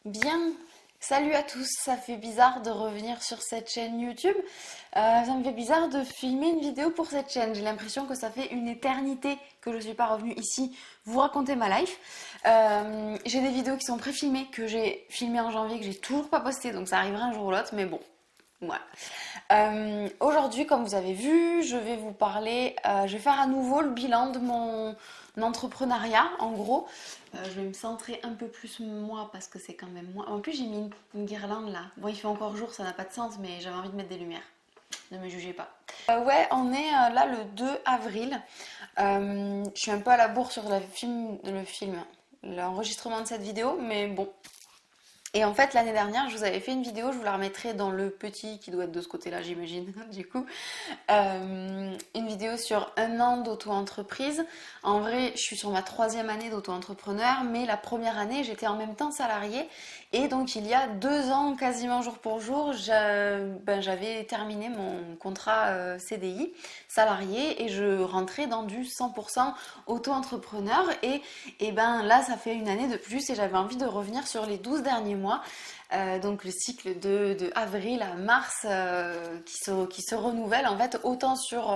Bien, salut à tous, ça fait bizarre de revenir sur cette chaîne YouTube. Ça me fait bizarre de filmer une vidéo pour cette chaîne. J'ai l'impression que ça fait une éternité que je ne suis pas revenue ici vous raconter ma life. J'ai des vidéos qui sont pré-filmées, que j'ai filmées en janvier, que j'ai toujours pas postées, donc ça arrivera un jour ou l'autre, mais bon. Voilà. Aujourd'hui, comme vous avez vu, je vais vous parler, je vais faire à nouveau le bilan de mon entrepreneuriat, en gros. Je vais me centrer un peu plus moi parce que c'est quand même moi. En plus, j'ai mis une guirlande là. Bon, il fait encore jour, ça n'a pas de sens, mais j'avais envie de mettre des lumières. Ne me jugez pas. Ouais, on est là le 2 avril. Je suis un peu à la bourre sur l'enregistrement de cette vidéo, mais bon, et en fait, l'année dernière, je vous avais fait une vidéo, je vous la remettrai dans le petit qui doit être de ce côté-là, j'imagine, du coup. Une vidéo sur 1 an d'auto-entreprise. En vrai, je suis sur ma 3e année d'auto-entrepreneur, mais la première année, j'étais en même temps salariée. Et donc, il y a 2 ans, quasiment jour pour jour, j'avais terminé mon contrat CDI salarié et je rentrais dans du 100% auto-entrepreneur. Et ben là, ça fait une année de plus et j'avais envie de revenir sur les 12 derniers mois. Donc le cycle de avril à mars qui se renouvelle en fait autant sur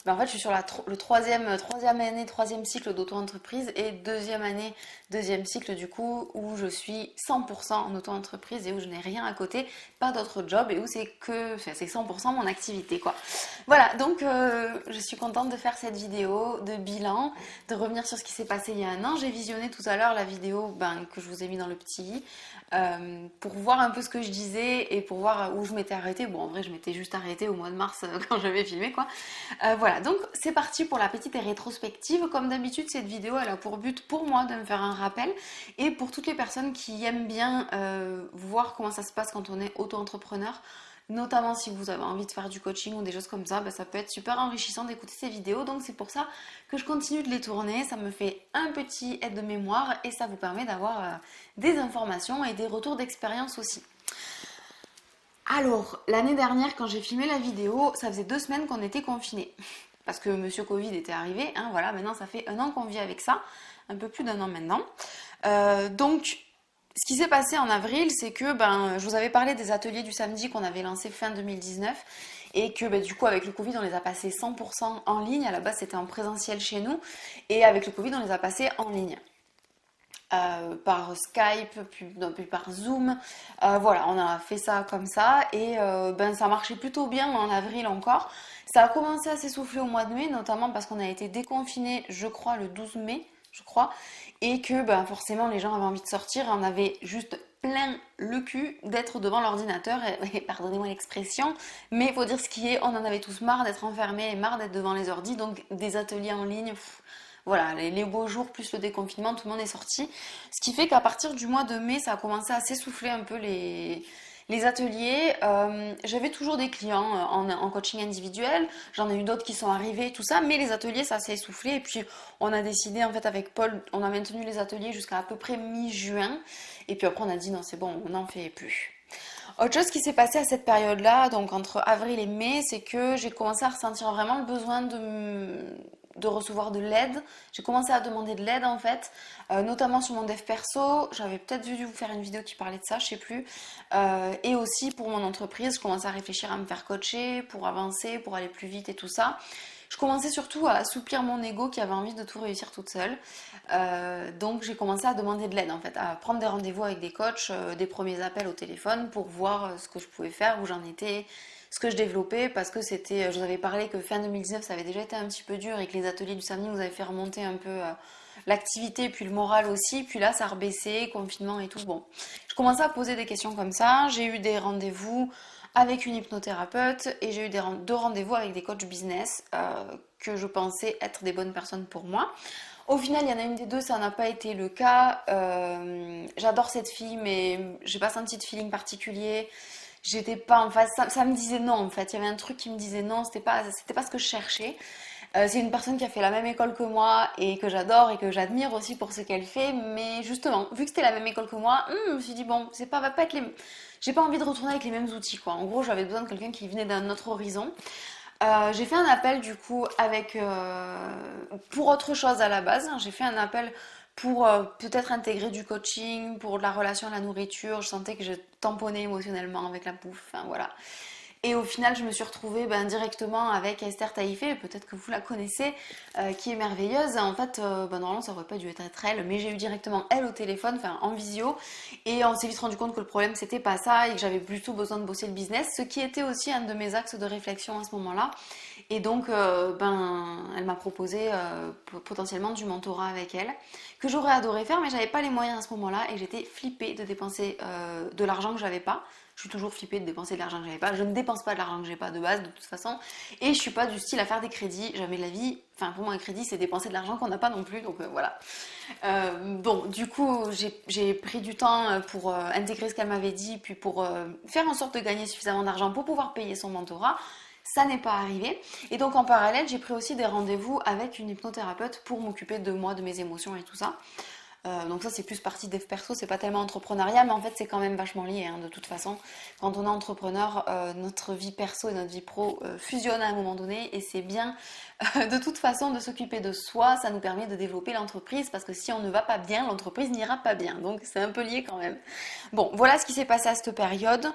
en fait je suis sur le troisième année, troisième cycle d'auto-entreprise et deuxième année, deuxième cycle du coup où je suis 100% en auto-entreprise et où je n'ai rien à côté, pas d'autre job et où c'est 100% mon activité quoi. Voilà, donc je suis contente de faire cette vidéo de bilan, de revenir sur ce qui s'est passé il y a 1 an. J'ai visionné tout à l'heure la vidéo que je vous ai mis dans le petit pour voir un peu ce que je disais et pour voir où je m'étais arrêtée. Bon, en vrai, je m'étais juste arrêtée au mois de mars quand j'avais filmé, quoi. Voilà, donc c'est parti pour la petite rétrospective. Comme d'habitude, cette vidéo, elle a pour but pour moi de me faire un rappel et pour toutes les personnes qui aiment bien voir comment ça se passe quand on est auto-entrepreneur. Notamment si vous avez envie de faire du coaching ou des choses comme ça, ça peut être super enrichissant d'écouter ces vidéos. Donc c'est pour ça que je continue de les tourner. Ça me fait un petit aide de mémoire et ça vous permet d'avoir des informations et des retours d'expérience aussi. Alors, l'année dernière, quand j'ai filmé la vidéo, ça faisait 2 semaines qu'on était confinés. Parce que Monsieur Covid était arrivé. Hein, voilà, maintenant ça fait 1 an qu'on vit avec ça. Un peu plus d'1 an maintenant. Donc, ce qui s'est passé en avril, c'est que je vous avais parlé des ateliers du samedi qu'on avait lancés fin 2019 et que du coup avec le Covid on les a passés 100% en ligne. À la base c'était en présentiel chez nous et avec le Covid on les a passés en ligne. Par Skype, puis par Zoom. Voilà, on a fait ça comme ça et ça marchait plutôt bien en avril encore. Ça a commencé à s'essouffler au mois de mai, notamment parce qu'on a été déconfinés, je crois, le 12 mai, je crois, et que forcément les gens avaient envie de sortir et on avait juste plein le cul d'être devant l'ordinateur, et pardonnez-moi l'expression, mais il faut dire ce qui est, on en avait tous marre d'être enfermés et marre d'être devant les ordis, donc des ateliers en ligne, voilà, les beaux jours plus le déconfinement, tout le monde est sorti. Ce qui fait qu'à partir du mois de mai, ça a commencé à s'essouffler un peu les ateliers. J'avais toujours des clients en coaching individuel, j'en ai eu d'autres qui sont arrivés, tout ça, mais les ateliers, ça s'est essoufflé. Et puis, on a décidé, en fait, avec Paul, on a maintenu les ateliers jusqu'à à peu près mi-juin. Et puis après, on a dit non, c'est bon, on n'en fait plus. Autre chose qui s'est passé à cette période-là, donc entre avril et mai, c'est que j'ai commencé à ressentir vraiment le besoin de recevoir de l'aide. J'ai commencé à demander de l'aide en fait, notamment sur mon dev perso. J'avais peut-être dû vous faire une vidéo qui parlait de ça, je sais plus. Et aussi pour mon entreprise, je commençais à réfléchir à me faire coacher pour avancer, pour aller plus vite et tout ça. Je commençais surtout à assouplir mon ego qui avait envie de tout réussir toute seule. Donc j'ai commencé à demander de l'aide en fait, à prendre des rendez-vous avec des coachs, des premiers appels au téléphone pour voir ce que je pouvais faire, où j'en étais, ce que je développais, parce que je vous avais parlé que fin 2019 ça avait déjà été un petit peu dur et que les ateliers du samedi nous avaient fait remonter un peu l'activité puis le moral aussi, puis là ça a rebaissé, confinement et tout. Bon, je commençais à poser des questions comme ça, j'ai eu des rendez-vous avec une hypnothérapeute et j'ai eu 2 rendez-vous avec des coachs business que je pensais être des bonnes personnes pour moi. Au final, il y en a une des deux, ça n'a pas été le cas. J'adore cette fille, mais j'ai pas senti de feeling particulier. J'étais pas en face, ça me disait non en fait. Il y avait un truc qui me disait non, c'était pas ce que je cherchais. C'est une personne qui a fait la même école que moi et que j'adore et que j'admire aussi pour ce qu'elle fait. Mais justement, vu que c'était la même école que moi, je me suis dit bon, va pas être j'ai pas envie de retourner avec les mêmes outils quoi. En gros, j'avais besoin de quelqu'un qui venait d'un autre horizon. J'ai fait un appel du coup pour autre chose à la base. J'ai fait un appel pour peut-être intégrer du coaching, pour de la relation à la nourriture. Je sentais que je tamponnais émotionnellement avec la bouffe, enfin voilà. Et au final, je me suis retrouvée directement avec Esther Taïfé, peut-être que vous la connaissez, qui est merveilleuse. En fait, normalement, ça aurait pas dû être elle, mais j'ai eu directement elle au téléphone, enfin en visio, et on s'est vite rendu compte que le problème, c'était pas ça, et que j'avais plutôt besoin de bosser le business, ce qui était aussi un de mes axes de réflexion à ce moment-là. Et donc, elle m'a proposé potentiellement du mentorat avec elle, que j'aurais adoré faire, mais j'avais pas les moyens à ce moment-là, et j'étais flippée de dépenser de l'argent que j'avais pas. Je suis toujours flippée de dépenser de l'argent que j'avais pas. Je ne dépense pas de l'argent que j'ai pas de base, de toute façon. Et je suis pas du style à faire des crédits. Jamais de la vie. Enfin, pour moi, un crédit, c'est dépenser de l'argent qu'on n'a pas non plus. Donc voilà. Bon, du coup, j'ai pris du temps pour intégrer ce qu'elle m'avait dit, puis pour faire en sorte de gagner suffisamment d'argent pour pouvoir payer son mentorat. Ça n'est pas arrivé. Et donc, en parallèle, j'ai pris aussi des rendez-vous avec une hypnothérapeute pour m'occuper de moi, de mes émotions et tout ça. Donc ça c'est plus partie dev perso, c'est pas tellement entrepreneuriat, mais en fait c'est quand même vachement lié de toute façon. Quand on est entrepreneur, notre vie perso et notre vie pro fusionnent à un moment donné et c'est bien de toute façon de s'occuper de soi, ça nous permet de développer l'entreprise parce que si on ne va pas bien, l'entreprise n'ira pas bien. Donc c'est un peu lié quand même. Bon, voilà ce qui s'est passé à cette période.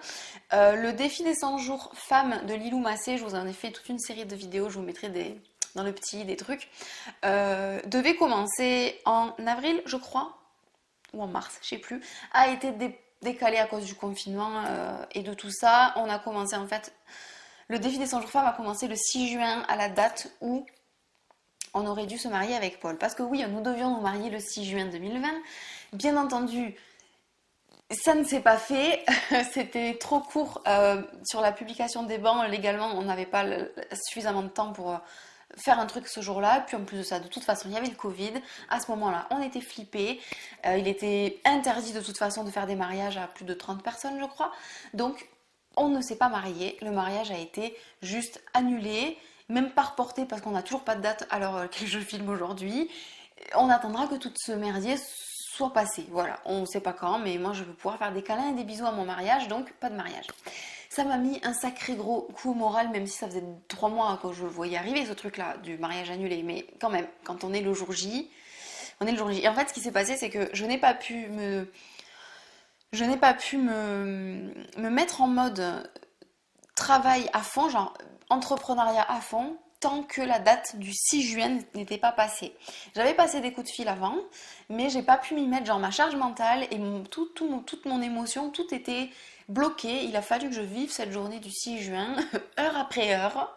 Le défi des 100 jours femmes de Lilou Massé, je vous en ai fait toute une série de vidéos, je vous mettrai dans le petit des trucs, devait commencer en avril, je crois, ou en mars, je sais plus, a été décalé à cause du confinement et de tout ça. On a commencé en fait, le défi des 100 jours femmes a commencé le 6 juin à la date où on aurait dû se marier avec Paul. Parce que oui, nous devions nous marier le 6 juin 2020. Bien entendu, ça ne s'est pas fait, c'était trop court sur la publication des bancs, légalement on n'avait pas suffisamment de temps pour faire un truc ce jour-là, puis en plus de ça, de toute façon il y avait le Covid, à ce moment-là on était flippés, il était interdit de toute façon de faire des mariages à plus de 30 personnes je crois, donc on ne s'est pas marié, le mariage a été juste annulé, même pas reporté parce qu'on n'a toujours pas de date à l'heure à laquelle je filme aujourd'hui, on attendra que tout ce merdier soit passé. Voilà, on ne sait pas quand, mais moi je veux pouvoir faire des câlins et des bisous à mon mariage, donc pas de mariage. Ça m'a mis un sacré gros coup au moral, même si ça faisait 3 mois que je le voyais arriver, ce truc-là, du mariage annulé. Mais quand même, quand on est le jour J, on est le jour J. Et en fait, ce qui s'est passé, c'est que je n'ai pas pu me mettre en mode travail à fond, genre entrepreneuriat à fond, tant que la date du 6 juin n'était pas passée. J'avais passé des coups de fil avant, mais j'ai pas pu m'y mettre, genre ma charge mentale et toute mon émotion, tout était bloqué. Il a fallu que je vive cette journée du 6 juin, heure après heure,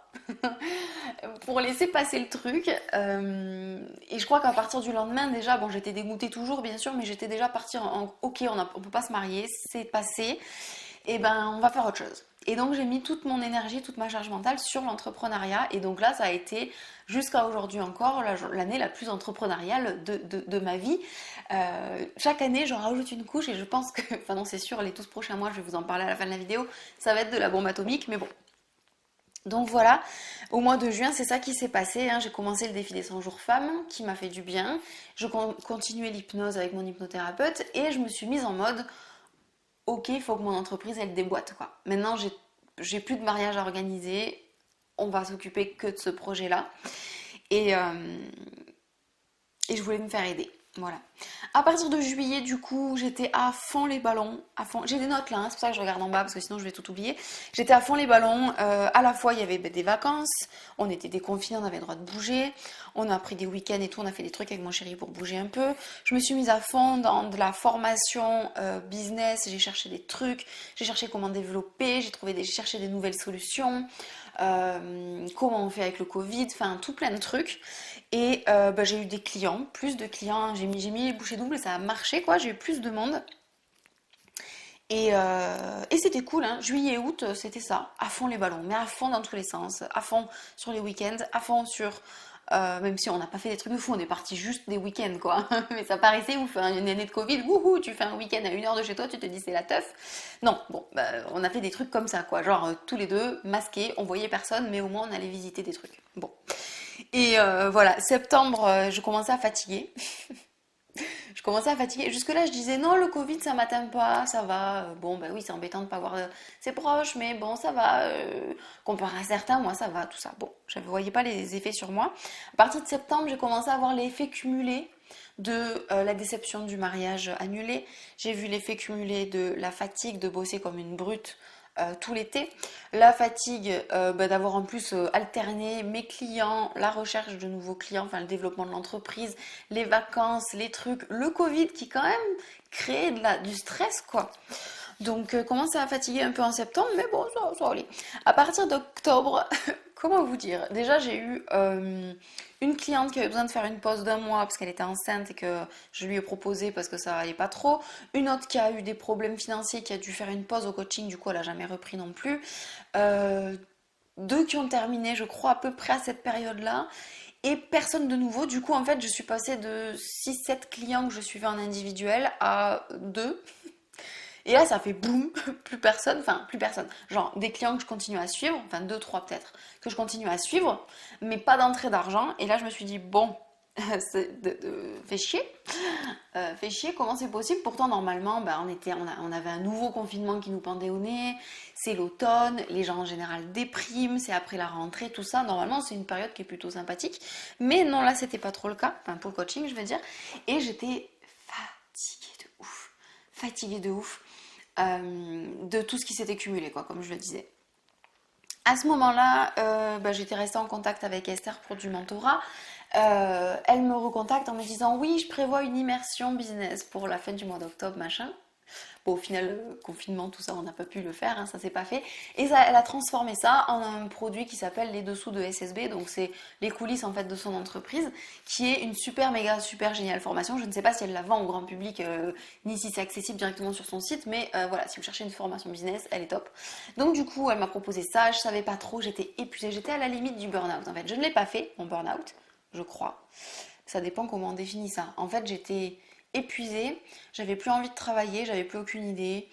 pour laisser passer le truc. Et je crois qu'à partir du lendemain, déjà, bon, j'étais dégoûtée toujours, bien sûr, mais j'étais déjà partie en ok, on peut pas se marier, c'est passé, et ben on va faire autre chose. Et donc j'ai mis toute mon énergie, toute ma charge mentale sur l'entrepreneuriat. Et donc là, ça a été jusqu'à aujourd'hui encore l'année la plus entrepreneuriale de ma vie. Chaque année, j'en rajoute une couche et je pense que, enfin non, c'est sûr, les 12 prochains mois, je vais vous en parler à la fin de la vidéo, ça va être de la bombe atomique, mais bon. Donc voilà, au mois de juin, c'est ça qui s'est passé. J'ai commencé le défi des 100 jours femmes qui m'a fait du bien. Je continuais l'hypnose avec mon hypnothérapeute et je me suis mise en mode ok, il faut que mon entreprise elle déboîte quoi. Maintenant j'ai plus de mariage à organiser, on va s'occuper que de ce projet-là et, et je voulais me faire aider. Voilà. À partir de juillet, du coup, j'étais à fond les ballons. À fond. J'ai des notes là, c'est pour ça que je regarde en bas parce que sinon je vais tout oublier. J'étais à fond les ballons. À la fois, il y avait des vacances, on était déconfinés, on avait le droit de bouger. On a pris des week-ends et tout, on a fait des trucs avec mon chéri pour bouger un peu. Je me suis mise à fond dans de la formation business. J'ai cherché des trucs, j'ai cherché comment développer, j'ai cherché des nouvelles solutions. Comment on fait avec le Covid, enfin tout plein de trucs. Et j'ai eu des clients, plus de clients, j'ai mis les bouchées doubles et ça a marché quoi, j'ai eu plus de monde. Et c'était cool, juillet et août, c'était ça, à fond les ballons, mais à fond dans tous les sens, à fond sur les week-ends, à fond sur... même si on n'a pas fait des trucs de fou, on est parti juste des week-ends quoi. Mais ça paraissait ouf, une année de Covid, wouhou, tu fais un week-end à 1 heure de chez toi, tu te dis c'est la teuf. Non, bon, on a fait des trucs comme ça quoi, genre tous les deux, masqués, on voyait personne, mais au moins on allait visiter des trucs. Bon. Et voilà, septembre, je commençais à fatiguer. Je commençais à fatiguer. Jusque-là, je disais non, le Covid, ça m'atteint pas, ça va. Bon, bah oui, c'est embêtant de pas voir ses proches, mais bon, ça va. Comparé à certains, moi, ça va, tout ça. Bon, je ne voyais pas les effets sur moi. À partir de septembre, j'ai commencé à voir l'effet cumulé de la déception du mariage annulé, j'ai vu l'effet cumulé de la fatigue de bosser comme une brute tout l'été, la fatigue d'avoir en plus alterné mes clients, la recherche de nouveaux clients, enfin le développement de l'entreprise, les vacances, les trucs, le Covid qui quand même crée du stress quoi. Donc commence à fatiguer un peu en septembre, mais bon, ça va aller. À partir d'octobre, comment vous dire? Déjà, j'ai eu une cliente qui avait besoin de faire une pause d'1 mois parce qu'elle était enceinte et que je lui ai proposé parce que ça allait pas trop. Une autre qui a eu des problèmes financiers, qui a dû faire une pause au coaching, du coup elle a jamais repris non plus. Deux qui ont terminé, je crois, à peu près à cette période-là. Et personne de nouveau. Du coup, en fait, je suis passée de 6-7 clients que je suivais en individuel à 2. Et là, ça fait boum, plus personne. Genre des clients que je continue à suivre, enfin 2-3 peut-être, que je continue à suivre, mais pas d'entrée d'argent. Et là, je me suis dit, bon, fait chier. Fait chier, comment c'est possible? Pourtant, normalement, on avait un nouveau confinement qui nous pendait au nez, c'est l'automne, les gens en général dépriment, c'est après la rentrée, tout ça. Normalement, c'est une période qui est plutôt sympathique. Mais non, là, c'était pas trop le cas, enfin pour le coaching, je veux dire. Et j'étais fatiguée de ouf. De tout ce qui s'était cumulé, quoi, comme je le disais. À ce moment-là, j'étais restée en contact avec Esther pour du mentorat. Elle me recontacte en me disant oui, je prévois une immersion business pour la fin du mois d'octobre, machin. Bon, au final, confinement, tout ça, on n'a pas pu le faire, hein, ça s'est pas fait. Et ça, elle a transformé ça en un produit qui s'appelle les dessous de SSB, donc c'est les coulisses en fait de son entreprise, qui est une super méga super géniale formation. Je ne sais pas si elle la vend au grand public, ni si c'est accessible directement sur son site, mais voilà, si vous cherchez une formation business, elle est top. Donc du coup, elle m'a proposé ça, je savais pas trop, j'étais épuisée, j'étais à la limite du burn-out en fait. Je ne l'ai pas fait, mon burn-out, je crois. Ça dépend comment on définit ça. En fait, j'étais épuisée, j'avais plus envie de travailler, j'avais plus aucune idée,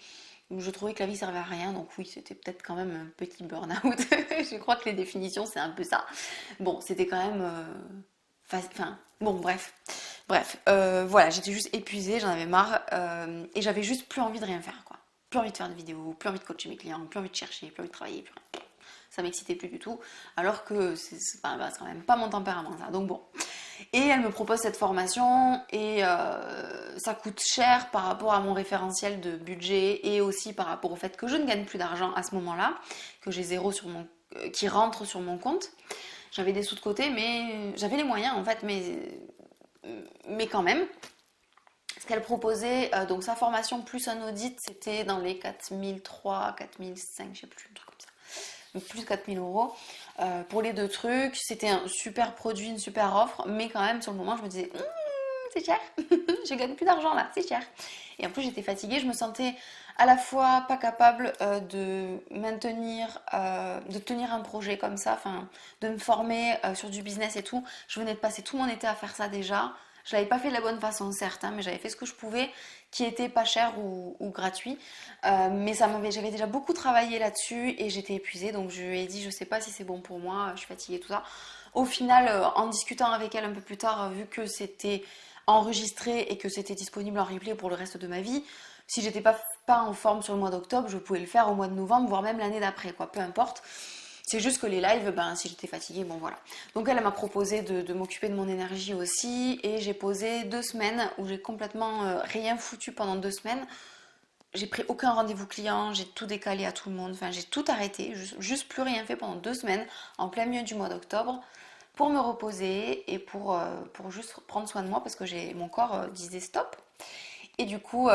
je trouvais que la vie servait à rien, donc oui, c'était peut-être quand même un petit burn-out. Je crois que les définitions, c'est un peu ça. Bon, c'était quand même... Enfin, bon, bref. Voilà, j'étais juste épuisée, j'en avais marre, et j'avais juste plus envie de rien faire, quoi. Plus envie de faire de vidéos, plus envie de coacher mes clients, plus envie de chercher, plus envie de travailler, plus rien. Ça m'excitait plus du tout, alors que c'est quand même pas mon tempérament, ça. Donc bon. Et elle me propose cette formation et ça coûte cher par rapport à mon référentiel de budget et aussi par rapport au fait que je ne gagne plus d'argent à ce moment-là, que j'ai zéro qui rentre sur mon compte. J'avais des sous de côté, mais j'avais les moyens en fait, mais quand même. Ce qu'elle proposait, donc sa formation plus un audit, c'était dans les 4003, 4005, je sais plus, un truc comme ça. Donc plus 4000 euros. Pour les deux trucs, c'était un super produit, une super offre, mais quand même sur le moment je me disais c'est cher, je gagne plus d'argent là, c'est cher. Et en plus j'étais fatiguée, je me sentais à la fois pas capable de tenir un projet comme ça, enfin de me former sur du business et tout. Je venais de passer tout mon été à faire ça déjà. Je l'avais pas fait de la bonne façon certes, hein, mais j'avais fait ce que je pouvais, qui était pas cher ou gratuit. Mais j'avais déjà beaucoup travaillé là-dessus et j'étais épuisée, donc je lui ai dit je sais pas si c'est bon pour moi, je suis fatiguée, tout ça. Au final, en discutant avec elle un peu plus tard, vu que c'était enregistré et que c'était disponible en replay pour le reste de ma vie, si j'étais pas en forme sur le mois d'octobre, je pouvais le faire au mois de novembre, voire même l'année d'après, quoi, peu importe. C'est juste que les lives, si j'étais fatiguée, bon voilà. Donc elle m'a proposé de m'occuper de mon énergie aussi et j'ai posé 2 semaines où j'ai complètement rien foutu pendant 2 semaines. J'ai pris aucun rendez-vous client, j'ai tout décalé à tout le monde, enfin j'ai tout arrêté, juste plus rien fait pendant 2 semaines en plein milieu du mois d'octobre pour me reposer et pour juste prendre soin de moi parce que mon corps disait stop. Et du coup,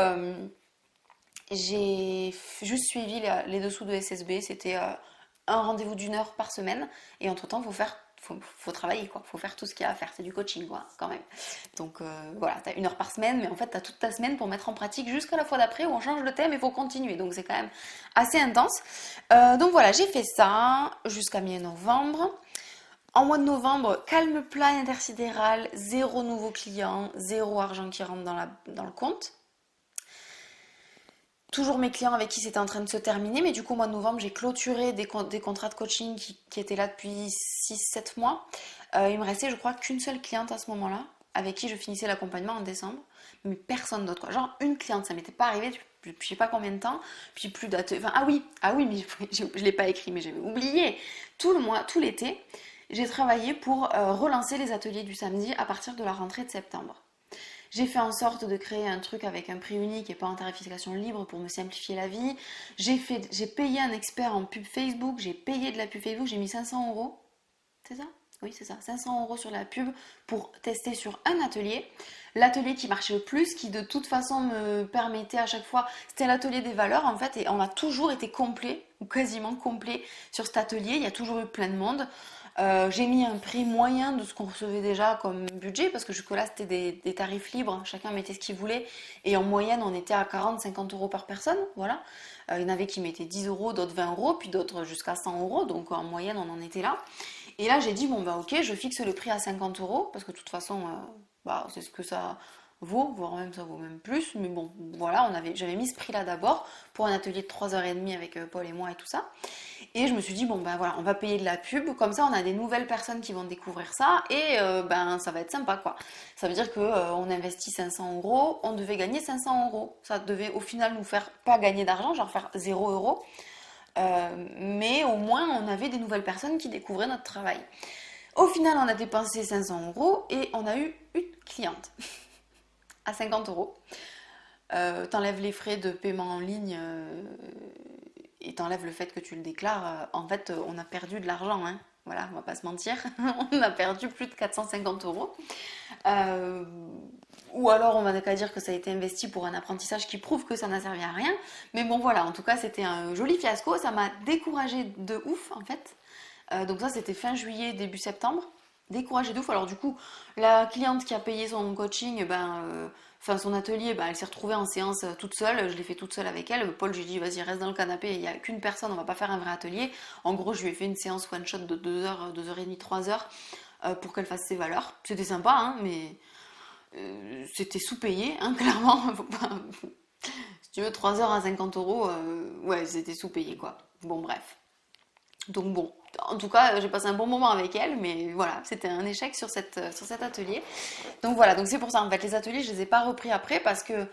j'ai juste suivi les dessous de SSB, c'était un rendez-vous d'1 heure par semaine et entre temps faut travailler quoi, faut faire tout ce qu'il y a à faire, c'est du coaching quoi quand même. Donc voilà, t'as 1 heure par semaine mais en fait t'as toute ta semaine pour mettre en pratique jusqu'à la fois d'après où on change de thème et faut continuer, donc c'est quand même assez intense. Donc voilà, j'ai fait ça jusqu'à mi-novembre. En mois de novembre, calme plat intersidéral, 0 nouveau client, 0 argent qui rentre dans le compte. Toujours mes clients avec qui c'était en train de se terminer, mais du coup, au mois de novembre, j'ai clôturé des contrats de coaching qui étaient là depuis 6-7 mois. Il me restait, je crois, qu'une seule cliente à ce moment-là, avec qui je finissais l'accompagnement en décembre, mais personne d'autre, quoi. Genre une cliente, ça m'était pas arrivé depuis je sais pas combien de temps, puis plus d'ateliers. Enfin, ah oui, mais je l'ai pas écrit, mais j'avais oublié. Tout l'été, j'ai travaillé pour relancer les ateliers du samedi à partir de la rentrée de septembre. J'ai fait en sorte de créer un truc avec un prix unique et pas en tarification libre pour me simplifier la vie. J'ai payé un expert en pub Facebook, j'ai payé de la pub Facebook, j'ai mis 500 euros. C'est ça? Oui, c'est ça. 500 euros sur la pub pour tester sur un atelier. L'atelier qui marchait le plus, qui de toute façon me permettait à chaque fois, c'était l'atelier des valeurs en fait, et on a toujours été complet, ou quasiment complet sur cet atelier. Il y a toujours eu plein de monde. J'ai mis un prix moyen de ce qu'on recevait déjà comme budget, parce que jusque-là c'était des tarifs libres, chacun mettait ce qu'il voulait, et en moyenne on était à 40-50 euros par personne, voilà. Il y en avait qui mettaient 10 euros, d'autres 20 euros, puis d'autres jusqu'à 100 euros, donc en moyenne on en était là. Et là j'ai dit, bon bah ok, je fixe le prix à 50 euros, parce que de toute façon, bah, c'est ce que ça vaut, voire même ça vaut même plus, mais bon, voilà, j'avais mis ce prix-là d'abord, pour un atelier de 3h30 avec Paul et moi et tout ça. Et je me suis dit, bon ben voilà, on va payer de la pub, comme ça on a des nouvelles personnes qui vont découvrir ça, et ben ça va être sympa quoi. Ça veut dire qu'on investit 500 euros, on devait gagner 500 euros. Ça devait au final nous faire pas gagner d'argent, genre faire 0 euros. Mais au moins on avait des nouvelles personnes qui découvraient notre travail. Au final on a dépensé 500 euros et on a eu une cliente à 50 euros. T'enlèves les frais de paiement en ligne et t'enlèves le fait que tu le déclares, en fait, on a perdu de l'argent, hein. Voilà, on va pas se mentir, on a perdu plus de 450 euros. Ou alors on va qu'à dire que ça a été investi pour un apprentissage qui prouve que ça n'a servi à rien. Mais bon voilà, en tout cas c'était un joli fiasco, ça m'a découragée de ouf en fait. Donc ça c'était fin juillet, début septembre. Découragée de ouf. Alors du coup, la cliente qui a payé son coaching, enfin son atelier, elle s'est retrouvée en séance toute seule. Je l'ai fait toute seule avec elle. Paul, j'ai dit vas-y reste dans le canapé. Il n'y a qu'une personne, on va pas faire un vrai atelier. En gros, je lui ai fait une séance one shot de 2 heures, 2h30, 3 heures pour qu'elle fasse ses valeurs. C'était sympa, hein, mais c'était sous-payé, hein, clairement. Faut pas... Si tu veux 3 heures à 50 euros, ouais, c'était sous-payé quoi. Bon bref. Donc bon, en tout cas, j'ai passé un bon moment avec elle, mais voilà, c'était un échec sur cet atelier. Donc voilà, donc c'est pour ça, en fait, les ateliers, je les ai pas repris après parce que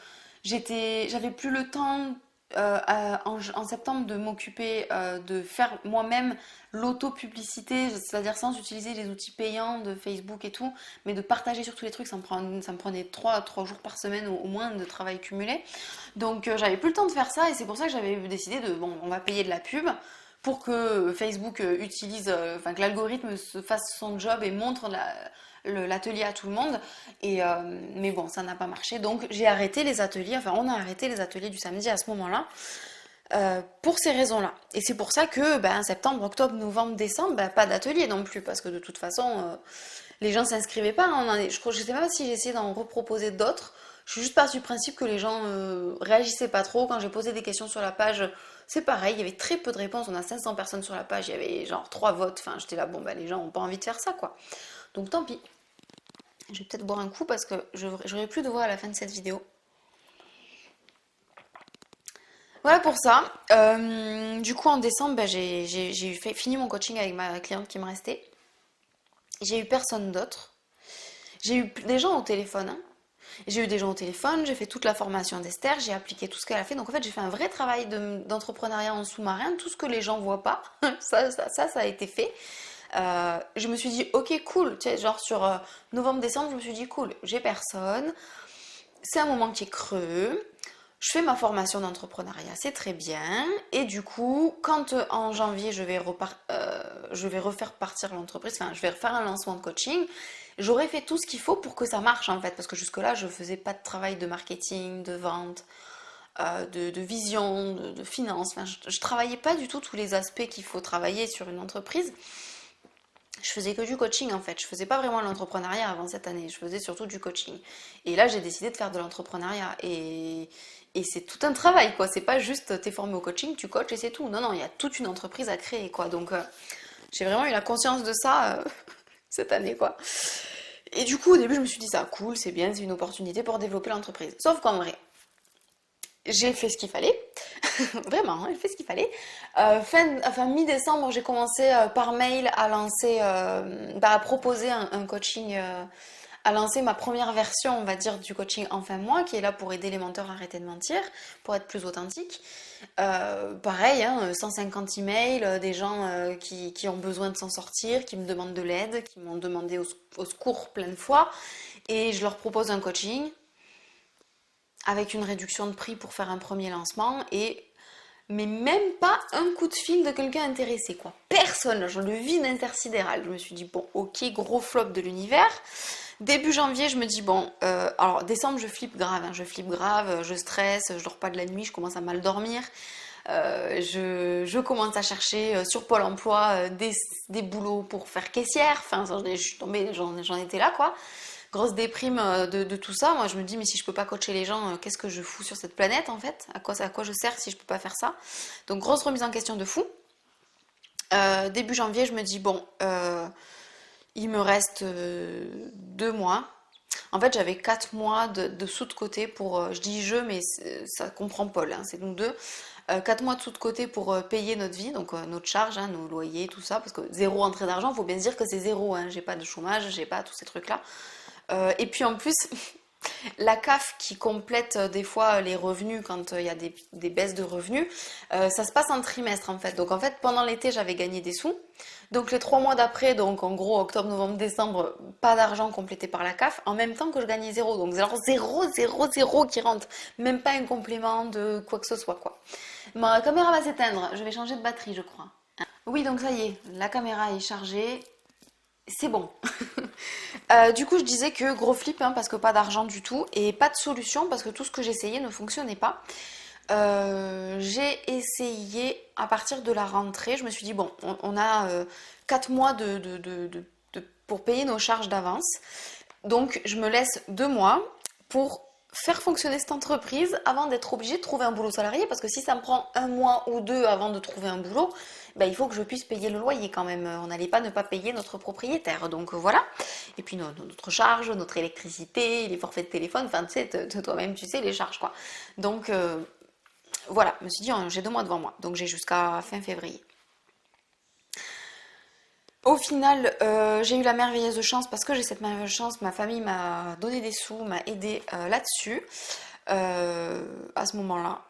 j'avais plus le temps en septembre de m'occuper de faire moi-même l'auto-publicité, c'est-à-dire sans utiliser les outils payants de Facebook et tout, mais de partager sur tous les trucs, ça me prenait 3 jours par semaine au moins de travail cumulé. Donc j'avais plus le temps de faire ça et c'est pour ça que j'avais décidé de, bon, on va payer de la pub pour que Facebook utilise, enfin que l'algorithme se fasse son job et montre l'atelier à tout le monde. Mais bon, ça n'a pas marché. Donc j'ai arrêté les ateliers, enfin on a arrêté les ateliers du samedi à ce moment-là. Pour ces raisons-là. Et c'est pour ça que septembre, octobre, novembre, décembre, pas d'atelier non plus, parce que de toute façon, les gens s'inscrivaient pas. Je sais pas si j'ai essayé d'en reproposer d'autres. Je suis juste partie du principe que les gens réagissaient pas trop. Quand j'ai posé des questions sur la page, c'est pareil, il y avait très peu de réponses. On a 500 personnes sur la page, il y avait genre 3 votes. Enfin, j'étais là, bon, les gens ont pas envie de faire ça, quoi. Donc tant pis. Je vais peut-être boire un coup parce que j'aurai plus de voix à la fin de cette vidéo. Voilà pour ça. Du coup, en décembre, j'ai fini mon coaching avec ma cliente qui me restait. J'ai eu personne d'autre. J'ai eu des gens au téléphone, hein. J'ai eu des gens au téléphone, j'ai fait toute la formation d'Esther, j'ai appliqué tout ce qu'elle a fait. Donc en fait, j'ai fait un vrai travail d'entrepreneuriat en sous-marin, tout ce que les gens voient pas. Ça a été fait. Je me suis dit, ok, cool. Tu sais, genre sur novembre-décembre, je me suis dit, cool, j'ai personne. C'est un moment qui est creux. Je fais ma formation d'entrepreneuriat, c'est très bien. Et du coup, quand en janvier, je vais refaire partir l'entreprise, enfin, je vais refaire un lancement de coaching, j'aurai fait tout ce qu'il faut pour que ça marche en fait. Parce que jusque-là, je faisais pas de travail de marketing, de vente, de vision, de finance. Enfin, je travaillais pas du tout tous les aspects qu'il faut travailler sur une entreprise. Je faisais que du coaching en fait, je faisais pas vraiment l'entrepreneuriat avant cette année, je faisais surtout du coaching. Et là j'ai décidé de faire de l'entrepreneuriat et c'est tout un travail quoi, c'est pas juste t'es formé au coaching, tu coaches et c'est tout. Non, il y a toute une entreprise à créer quoi, donc j'ai vraiment eu la conscience de ça cette année quoi. Et du coup au début je me suis dit ça cool, c'est bien, c'est une opportunité pour développer l'entreprise. Sauf qu'en vrai, j'ai fait ce qu'il fallait, vraiment, j'ai fait ce qu'il fallait. Mi-décembre, j'ai commencé par mail à lancer, à proposer un coaching, à lancer ma première version, on va dire, du coaching en fin de mois, qui est là pour aider les menteurs à arrêter de mentir, pour être plus authentiques. Pareil, hein, 150 emails, des gens qui ont besoin de s'en sortir, qui me demandent de l'aide, qui m'ont demandé au secours plein de fois, et je leur propose un coaching. avec une réduction de prix pour faire un premier lancement mais même pas un coup de fil de quelqu'un intéressé, quoi. Personne, genre le vide intersidéral. Je me suis dit, bon, ok, gros flop de l'univers. Début janvier, je me dis, bon, alors décembre, je flippe grave, hein, je stresse, je dors pas de la nuit, je commence à mal dormir. Je commence à chercher sur Pôle emploi des boulots pour faire caissière. Enfin, je suis tombée, j'en étais là, quoi. Grosse déprime de tout ça. Moi, je me dis, mais si je peux pas coacher les gens, qu'est-ce que je fous sur cette planète, en fait? À quoi je sers si je peux pas faire ça? Donc, grosse remise en question de fou. Début janvier, je me dis, bon, il me reste 2 mois. En fait, j'avais 4 mois de sous de côté pour, je dis je, mais ça comprend Paul, hein, c'est nous deux. 4 mois de sous de côté pour payer notre vie, donc notre charge, hein, nos loyers, tout ça, parce que zéro entrée d'argent, il faut bien se dire que c'est zéro, hein, j'ai pas de chômage, j'ai pas tous ces trucs-là. Et puis en plus, la CAF qui complète des fois les revenus quand il y a des baisses de revenus, ça se passe en trimestre en fait. Donc en fait, pendant l'été, j'avais gagné des sous. Donc les 3 mois d'après, donc en gros octobre, novembre, décembre, pas d'argent complété par la CAF, en même temps que je gagnais zéro. Donc alors zéro, zéro, zéro qui rentre. Même pas un complément de quoi que ce soit, quoi. Ma caméra va s'éteindre, je vais changer de batterie, je crois. Oui, donc ça y est, la caméra est chargée. C'est bon. Du coup, je disais que gros flip, hein, parce que pas d'argent du tout et pas de solution parce que tout ce que j'essayais ne fonctionnait pas. J'ai essayé à partir de la rentrée. Je me suis dit, bon, on a 4 mois pour payer nos charges d'avance. Donc, je me laisse 2 mois pour faire fonctionner cette entreprise avant d'être obligée de trouver un boulot salarié. Parce que si ça me prend 1 mois ou 2 avant de trouver un boulot, ben, il faut que je puisse payer le loyer quand même. On n'allait pas ne pas payer notre propriétaire. Donc voilà. Et puis notre charge, notre électricité, les forfaits de téléphone. Enfin, tu sais, toi-même, tu sais, les charges, quoi. Donc voilà, je me suis dit, j'ai 2 mois devant moi. Donc j'ai jusqu'à fin février. Au final, j'ai eu la merveilleuse chance, parce que j'ai cette merveilleuse chance, ma famille m'a donné des sous, m'a aidé là-dessus, à ce moment-là.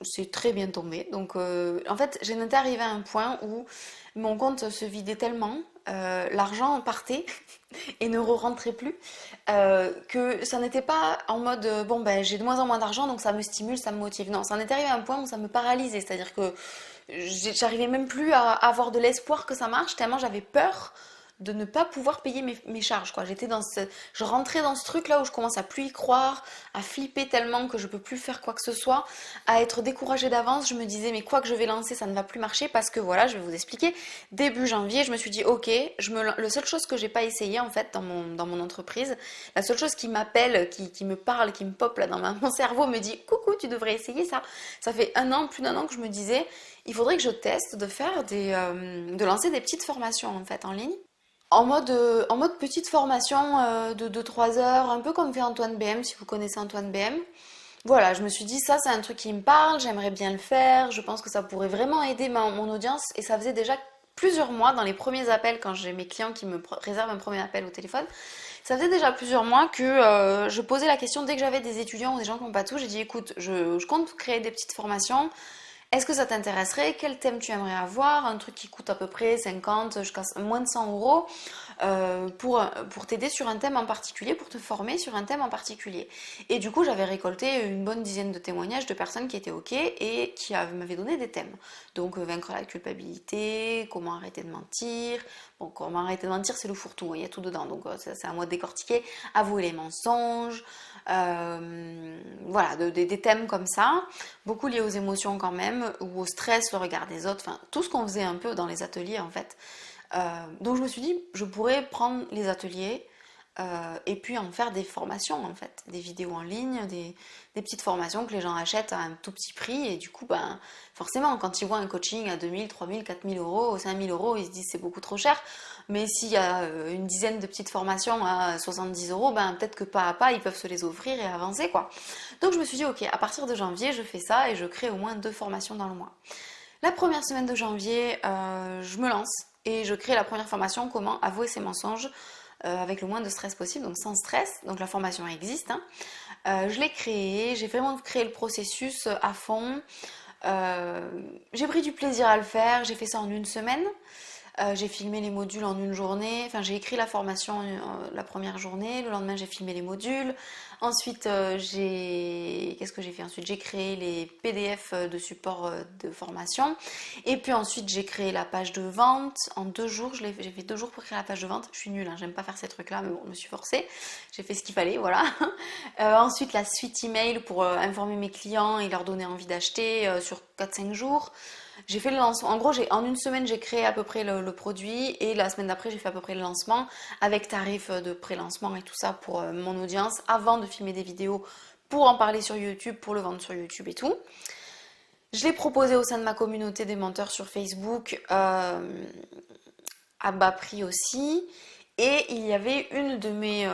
C'est très bien tombé. Donc, en fait, j'en étais arrivée à un point où mon compte se vidait tellement, l'argent partait et ne re-rentrait plus, que ça n'était pas en mode bon, ben j'ai de moins en moins d'argent donc ça me stimule, ça me motive. Non, ça en était arrivé à un point où ça me paralysait, c'est-à-dire que j'arrivais même plus à avoir de l'espoir que ça marche, tellement j'avais peur de ne pas pouvoir payer mes charges, quoi. Je rentrais dans ce truc là où je commence à plus y croire, à flipper tellement que je peux plus faire quoi que ce soit, à être découragée d'avance. Je me disais mais quoi que je vais lancer ça ne va plus marcher parce que voilà, je vais vous expliquer. Début janvier, je me suis dit ok, la seule chose que j'ai pas essayé en fait dans mon entreprise, la seule chose qui m'appelle, qui me parle, qui me pop là dans mon cerveau me dit coucou, tu devrais essayer ça. Ça fait plus d'un an que je me disais il faudrait que je teste de faire de lancer des petites formations en fait en ligne. En mode petite formation de 2-3 heures, un peu comme fait Antoine BM, si vous connaissez Antoine BM. Voilà, je me suis dit, ça c'est un truc qui me parle, j'aimerais bien le faire, je pense que ça pourrait vraiment aider mon audience. Et ça faisait déjà plusieurs mois, dans les premiers appels, quand j'ai mes clients qui me réservent un premier appel au téléphone, ça faisait déjà plusieurs mois que je posais la question dès que j'avais des étudiants ou des gens qui n'ont pas tout. J'ai dit, écoute, je compte créer des petites formations. Est-ce que ça t'intéresserait? Quel thème tu aimerais avoir? Un truc qui coûte à peu près 50 jusqu'à moins de 100 euros pour t'aider sur un thème en particulier, pour te former sur un thème en particulier. Et du coup, j'avais récolté une bonne dizaine de témoignages de personnes qui étaient OK et qui m'avaient donné des thèmes. Donc, vaincre la culpabilité, comment arrêter de mentir. Bon, comment arrêter de mentir, c'est le fourre-tout, il y a tout dedans. Donc, c'est à moi de décortiquer. Avouer les mensonges. Voilà, des thèmes comme ça, beaucoup liés aux émotions quand même, ou au stress, le regard des autres, enfin tout ce qu'on faisait un peu dans les ateliers en fait. Donc je me suis dit, je pourrais prendre les ateliers et puis en faire des formations en fait, des vidéos en ligne, des petites formations que les gens achètent à un tout petit prix et du coup, ben, forcément, quand ils voient un coaching à 2000, 3000, 4000 euros, 5000 euros, ils se disent c'est beaucoup trop cher. Mais s'il y a une dizaine de petites formations à 70 euros, ben, peut-être que pas à pas, ils peuvent se les offrir et avancer, quoi. Donc je me suis dit, ok, à partir de janvier, je fais ça et je crée au moins 2 formations dans le mois. La première semaine de janvier, je me lance et je crée la première formation, comment avouer ses mensonges avec le moins de stress possible, donc sans stress. Donc la formation existe, hein. Je l'ai créée, j'ai vraiment créé le processus à fond. J'ai pris du plaisir à le faire, j'ai fait ça en une semaine. J'ai filmé les modules en une journée, enfin j'ai écrit la formation la première journée, le lendemain j'ai filmé les modules, Ensuite, qu'est-ce que j'ai fait ensuite? J'ai créé les PDF de support de formation. Et puis ensuite, j'ai créé la page de vente en 2 jours. J'ai fait 2 jours pour créer la page de vente. Je suis nulle, hein, j'aime pas faire ces trucs-là, mais bon, je me suis forcée. J'ai fait ce qu'il fallait, voilà. Ensuite, la suite email pour informer mes clients et leur donner envie d'acheter sur 4-5 jours. J'ai fait le lancement. En gros, en une semaine, j'ai créé à peu près le produit et la semaine d'après, j'ai fait à peu près le lancement avec tarif de pré-lancement et tout ça pour mon audience avant de filmer des vidéos pour en parler sur YouTube, pour le vendre sur YouTube et tout. Je l'ai proposé au sein de ma communauté des menteurs sur Facebook à bas prix aussi. Et il y avait une de mes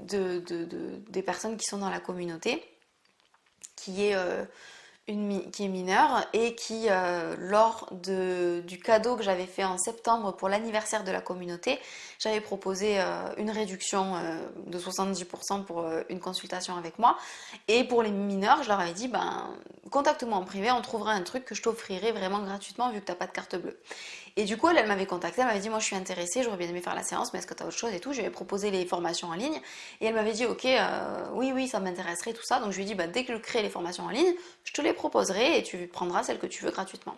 des personnes qui sont dans la communauté qui est qui est mineure et qui, lors du cadeau que j'avais fait en septembre pour l'anniversaire de la communauté, j'avais proposé une réduction de 70% pour une consultation avec moi. Et pour les mineurs, je leur avais dit, ben, contacte-moi en privé, on trouvera un truc que je t'offrirai vraiment gratuitement vu que tu n'as pas de carte bleue. Et du coup, elle m'avait contactée, elle m'avait dit, moi je suis intéressée, j'aurais bien aimé faire la séance, mais est-ce que tu as autre chose et tout. Je lui ai proposé les formations en ligne et elle m'avait dit, ok, oui, ça m'intéresserait, tout ça. Donc je lui ai dit, bah, dès que je crée les formations en ligne, je te les proposerai et tu prendras celle que tu veux gratuitement.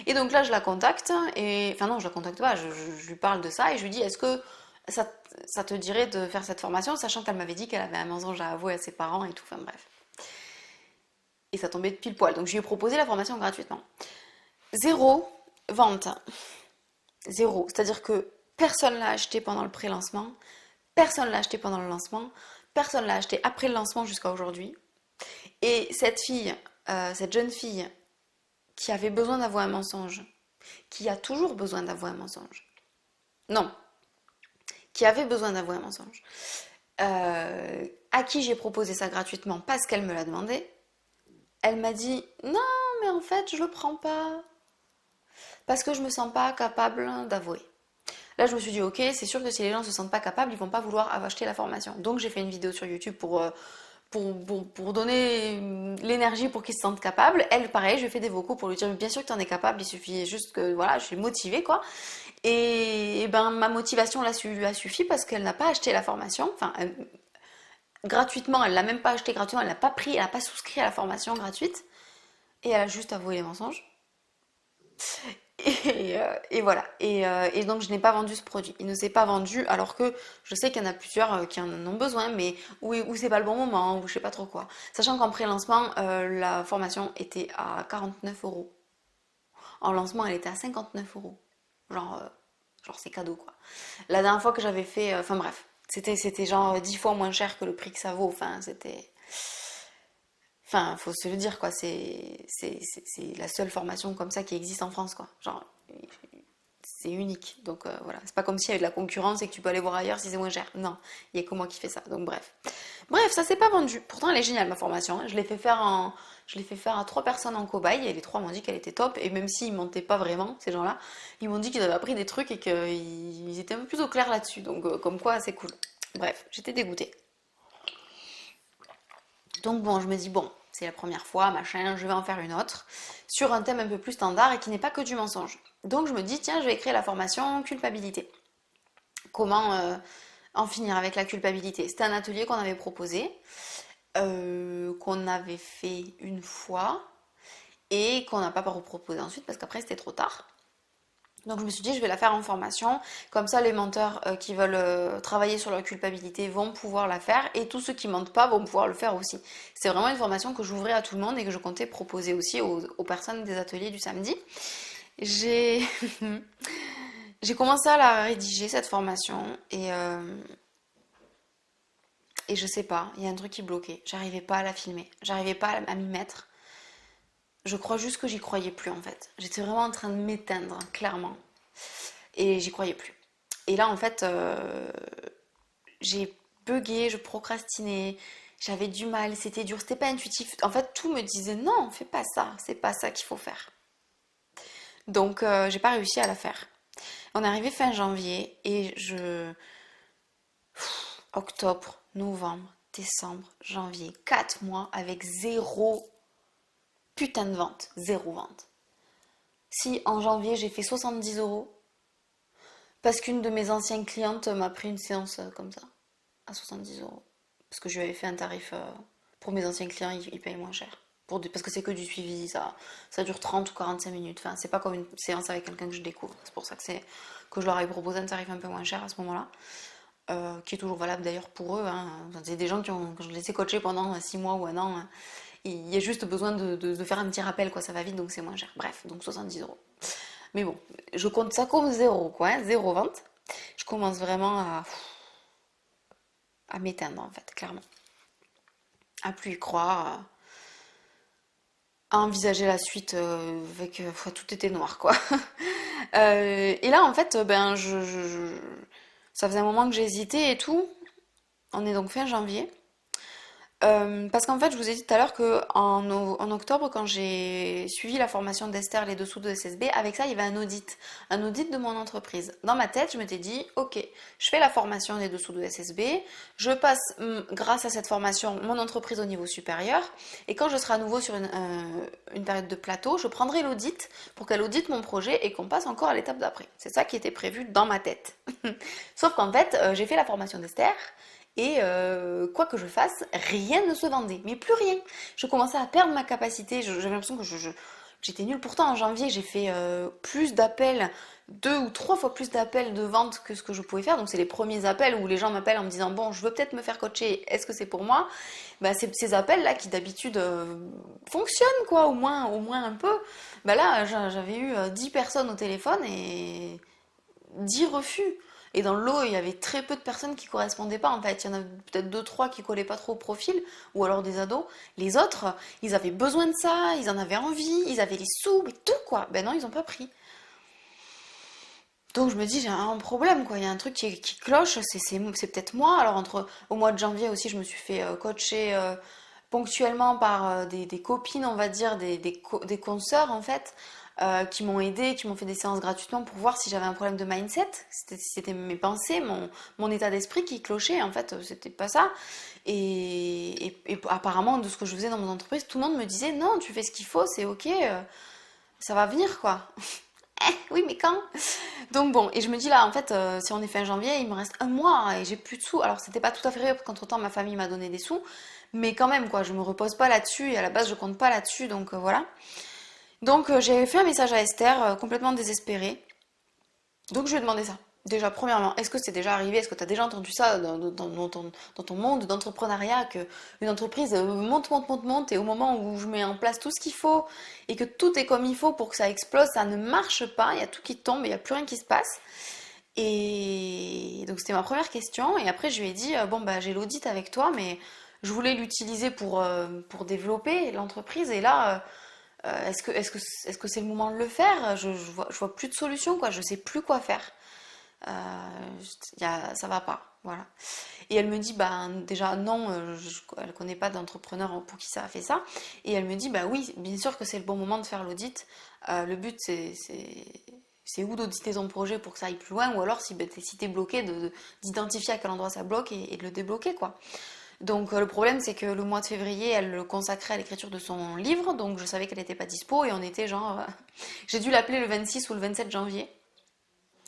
Et donc là, je la contacte, enfin non, je la contacte pas, je lui parle de ça et je lui dis, est-ce que ça te dirait de faire cette formation, sachant qu'elle m'avait dit qu'elle avait un mensonge à avouer à ses parents et tout, enfin bref. Et ça tombait de pile poil, donc je lui ai proposé la formation gratuitement. Zéro vente. Zéro. C'est-à-dire que personne l'a acheté pendant le pré-lancement, personne l'a acheté pendant le lancement, personne l'a acheté après le lancement jusqu'à aujourd'hui. Et cette fille, cette jeune fille qui avait besoin d'avouer un mensonge, qui a toujours besoin d'avouer un mensonge, non, qui avait besoin d'avouer un mensonge, à qui j'ai proposé ça gratuitement parce qu'elle me l'a demandé, elle m'a dit non, mais en fait, je le prends pas parce que je me sens pas capable d'avouer. Là, je me suis dit, ok, c'est sûr que si les gens ne se sentent pas capables, ils vont pas vouloir acheter la formation. Donc, j'ai fait une vidéo sur YouTube pour donner l'énergie pour qu'ils se sentent capables. Elle, pareil, je fais des vocaux pour lui dire, bien sûr que tu en es capable, il suffit juste que, voilà, je suis motivée, quoi. Et ben, ma motivation lui a suffi parce qu'elle n'a pas acheté la formation. Enfin, gratuitement, elle l'a même pas acheté gratuitement, elle n'a pas pris, elle n'a pas souscrit à la formation gratuite. Et elle a juste avoué les mensonges. Et voilà. Et donc, je n'ai pas vendu ce produit. Il ne s'est pas vendu, alors que je sais qu'il y en a plusieurs qui en ont besoin, mais où c'est pas le bon moment, ou je sais pas trop quoi. Sachant qu'en pré-lancement, la formation était à 49 euros. En lancement, elle était à 59 euros. Genre c'est cadeau, quoi. La dernière fois que j'avais fait. Enfin, bref. C'était genre 10 fois moins cher que le prix que ça vaut. Enfin, c'était. Enfin, faut se le dire, quoi. C'est la seule formation comme ça qui existe en France, quoi. Genre, c'est unique. Donc voilà, c'est pas comme s'il y avait de la concurrence et que tu peux aller voir ailleurs si c'est moins cher. Non, il y a que moi qui fais ça. Donc bref. Bref, ça s'est pas vendu. Pourtant, elle est géniale, ma formation, hein. Je l'ai fait faire à 3 personnes en cobaye et les 3 m'ont dit qu'elle était top. Et même s'ils mentaient pas vraiment, ces gens-là, ils m'ont dit qu'ils avaient appris des trucs et qu'ils étaient un peu plus au clair là-dessus. Donc comme quoi, c'est cool. Bref, j'étais dégoûtée. Donc bon, je me dis, bon, c'est la première fois, machin, je vais en faire une autre, sur un thème un peu plus standard et qui n'est pas que du mensonge. Donc je me dis, tiens, je vais créer la formation culpabilité. Comment en finir avec la culpabilité? C'était un atelier qu'on avait proposé, qu'on avait fait une fois et qu'on n'a pas reproposé ensuite parce qu'après c'était trop tard. Donc je me suis dit, je vais la faire en formation, comme ça les menteurs qui veulent travailler sur leur culpabilité vont pouvoir la faire, et tous ceux qui mentent pas vont pouvoir le faire aussi. C'est vraiment une formation que j'ouvrais à tout le monde et que je comptais proposer aussi aux personnes des ateliers du samedi. J'ai j'ai commencé à la rédiger, cette formation, et je sais pas, il y a un truc qui bloquait. J'arrivais pas à la filmer, j'arrivais pas à m'y mettre. Je crois juste que j'y croyais plus en fait. J'étais vraiment en train de m'éteindre, clairement. Et j'y croyais plus. Et là, en fait, j'ai bugué, je procrastinais, j'avais du mal, c'était dur, c'était pas intuitif. En fait, tout me disait non, fais pas ça, c'est pas ça qu'il faut faire. Donc, j'ai pas réussi à la faire. On est arrivé fin janvier et octobre, novembre, décembre, janvier, 4 mois avec zéro putain de vente, zéro vente. Si en janvier j'ai fait 70 euros, parce qu'une de mes anciennes clientes m'a pris une séance comme ça, à 70 euros. parce que je lui avais fait un tarif pour mes anciens clients, ils payent moins cher. Parce que c'est que du suivi, ça dure 30 ou 45 minutes. Enfin, c'est pas comme une séance avec quelqu'un que je découvre. C'est pour ça que je leur ai proposé un tarif un peu moins cher à ce moment-là. Qui est toujours valable d'ailleurs pour eux. Hein. C'est des gens quand je les ai coachés pendant 6 mois ou un an, hein, il y a juste besoin de faire un petit rappel, quoi, ça va vite, donc c'est moins cher. Bref, donc 70 €. Mais bon, je compte ça comme zéro, quoi, hein, zéro vente. Je commence vraiment à m'éteindre, en fait, clairement. À plus y croire, à envisager la suite avec... tout était noir, quoi. Et là, en fait, ben, ça faisait un moment que j'hésitais et tout. On est donc fin janvier. Parce qu'en fait, je vous ai dit tout à l'heure qu'en octobre, quand j'ai suivi la formation d'Esther, les dessous de SSB, avec ça, il y avait un audit de mon entreprise. Dans ma tête, je m'étais dit, ok, je fais la formation des dessous de SSB, je passe, grâce à cette formation, mon entreprise au niveau supérieur, et quand je serai à nouveau sur une période de plateau, je prendrai l'audit pour qu'elle audite mon projet et qu'on passe encore à l'étape d'après. C'est ça qui était prévu dans ma tête. Sauf qu'en fait, j'ai fait la formation d'Esther, et quoi que je fasse, rien ne se vendait, mais plus rien. Je commençais à perdre ma capacité, j'avais l'impression que j'étais nulle. Pourtant, en janvier, j'ai fait plus d'appels, 2 ou 3 fois plus d'appels de vente que ce que je pouvais faire. Donc, c'est les premiers appels où les gens m'appellent en me disant, bon, je veux peut-être me faire coacher, est-ce que c'est pour moi? Bah, c'est ces appels-là qui d'habitude fonctionnent, quoi, au moins un peu. Bah là, j'avais eu 10 personnes au téléphone et 10 refus. Et dans le lot, il y avait très peu de personnes qui correspondaient pas en fait. Il y en a peut-être 2, 3 qui collaient pas trop au profil, ou alors des ados. Les autres, ils avaient besoin de ça, ils en avaient envie, ils avaient les sous, et tout quoi. Ben non, ils ont pas pris. Donc je me dis, j'ai un problème quoi. Il y a un truc qui cloche, c'est peut-être moi. Alors au mois de janvier aussi, je me suis fait coacher ponctuellement par des copines, on va dire, des consoeurs en fait, qui m'ont aidé, qui m'ont fait des séances gratuitement pour voir si j'avais un problème de mindset, si c'était mes pensées, mon état d'esprit qui clochait, en fait, c'était pas ça. Et apparemment, de ce que je faisais dans mon entreprise, tout le monde me disait non, tu fais ce qu'il faut, c'est ok, ça va venir quoi. Oui, mais quand? Donc bon, et je me dis là, en fait, si on est fin janvier, il me reste un mois et j'ai plus de sous. Alors c'était pas tout à fait vrai, parce qu'entre temps, ma famille m'a donné des sous, mais quand même, quoi, je me repose pas là-dessus et à la base, je compte pas là-dessus, donc voilà. Donc j'ai fait un message à Esther, complètement désespérée. Donc je lui ai demandé ça. Déjà, premièrement, est-ce que c'est déjà arrivé? Est-ce que tu as déjà entendu ça dans ton monde d'entrepreneuriat, qu'une entreprise monte, et au moment où je mets en place tout ce qu'il faut et que tout est comme il faut pour que ça explose, ça ne marche pas, il y a tout qui tombe, il n'y a plus rien qui se passe. Et donc c'était ma première question. Et après je lui ai dit, bon bah j'ai l'audit avec toi, mais je voulais l'utiliser pour développer l'entreprise. Et là, est-ce que c'est le moment de le faire? Je vois plus de solution, quoi. Je sais plus quoi faire. Ça va pas, voilà. Et elle me dit, bah déjà non, elle connaît pas d'entrepreneur pour qui ça a fait ça. Et elle me dit, bah oui, bien sûr que c'est le bon moment de faire l'audit. Le but c'est ou d'auditer ton projet pour que ça aille plus loin, ou alors si t'es bloqué, d'identifier à quel endroit ça bloque et de le débloquer, quoi. Donc le problème c'est que le mois de février elle le consacrait à l'écriture de son livre, donc je savais qu'elle n'était pas dispo et on était genre... j'ai dû l'appeler le 26 ou le 27 janvier,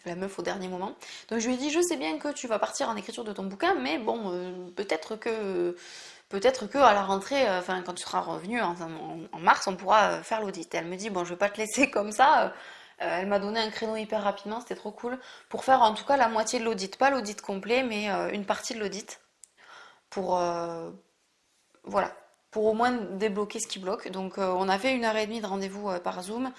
la meuf au dernier moment. Donc je lui ai dit, je sais bien que tu vas partir en écriture de ton bouquin, mais bon, peut-être que à la rentrée, enfin quand tu seras revenu en mars, on pourra faire l'audit. Et elle me dit, bon je vais pas te laisser comme ça. Elle m'a donné un créneau hyper rapidement, c'était trop cool, pour faire en tout cas la moitié de l'audit, pas l'audit complet, mais une partie de l'audit pour, voilà, pour au moins débloquer ce qui bloque. Donc on a fait 1 heure et demie de rendez-vous par Zoom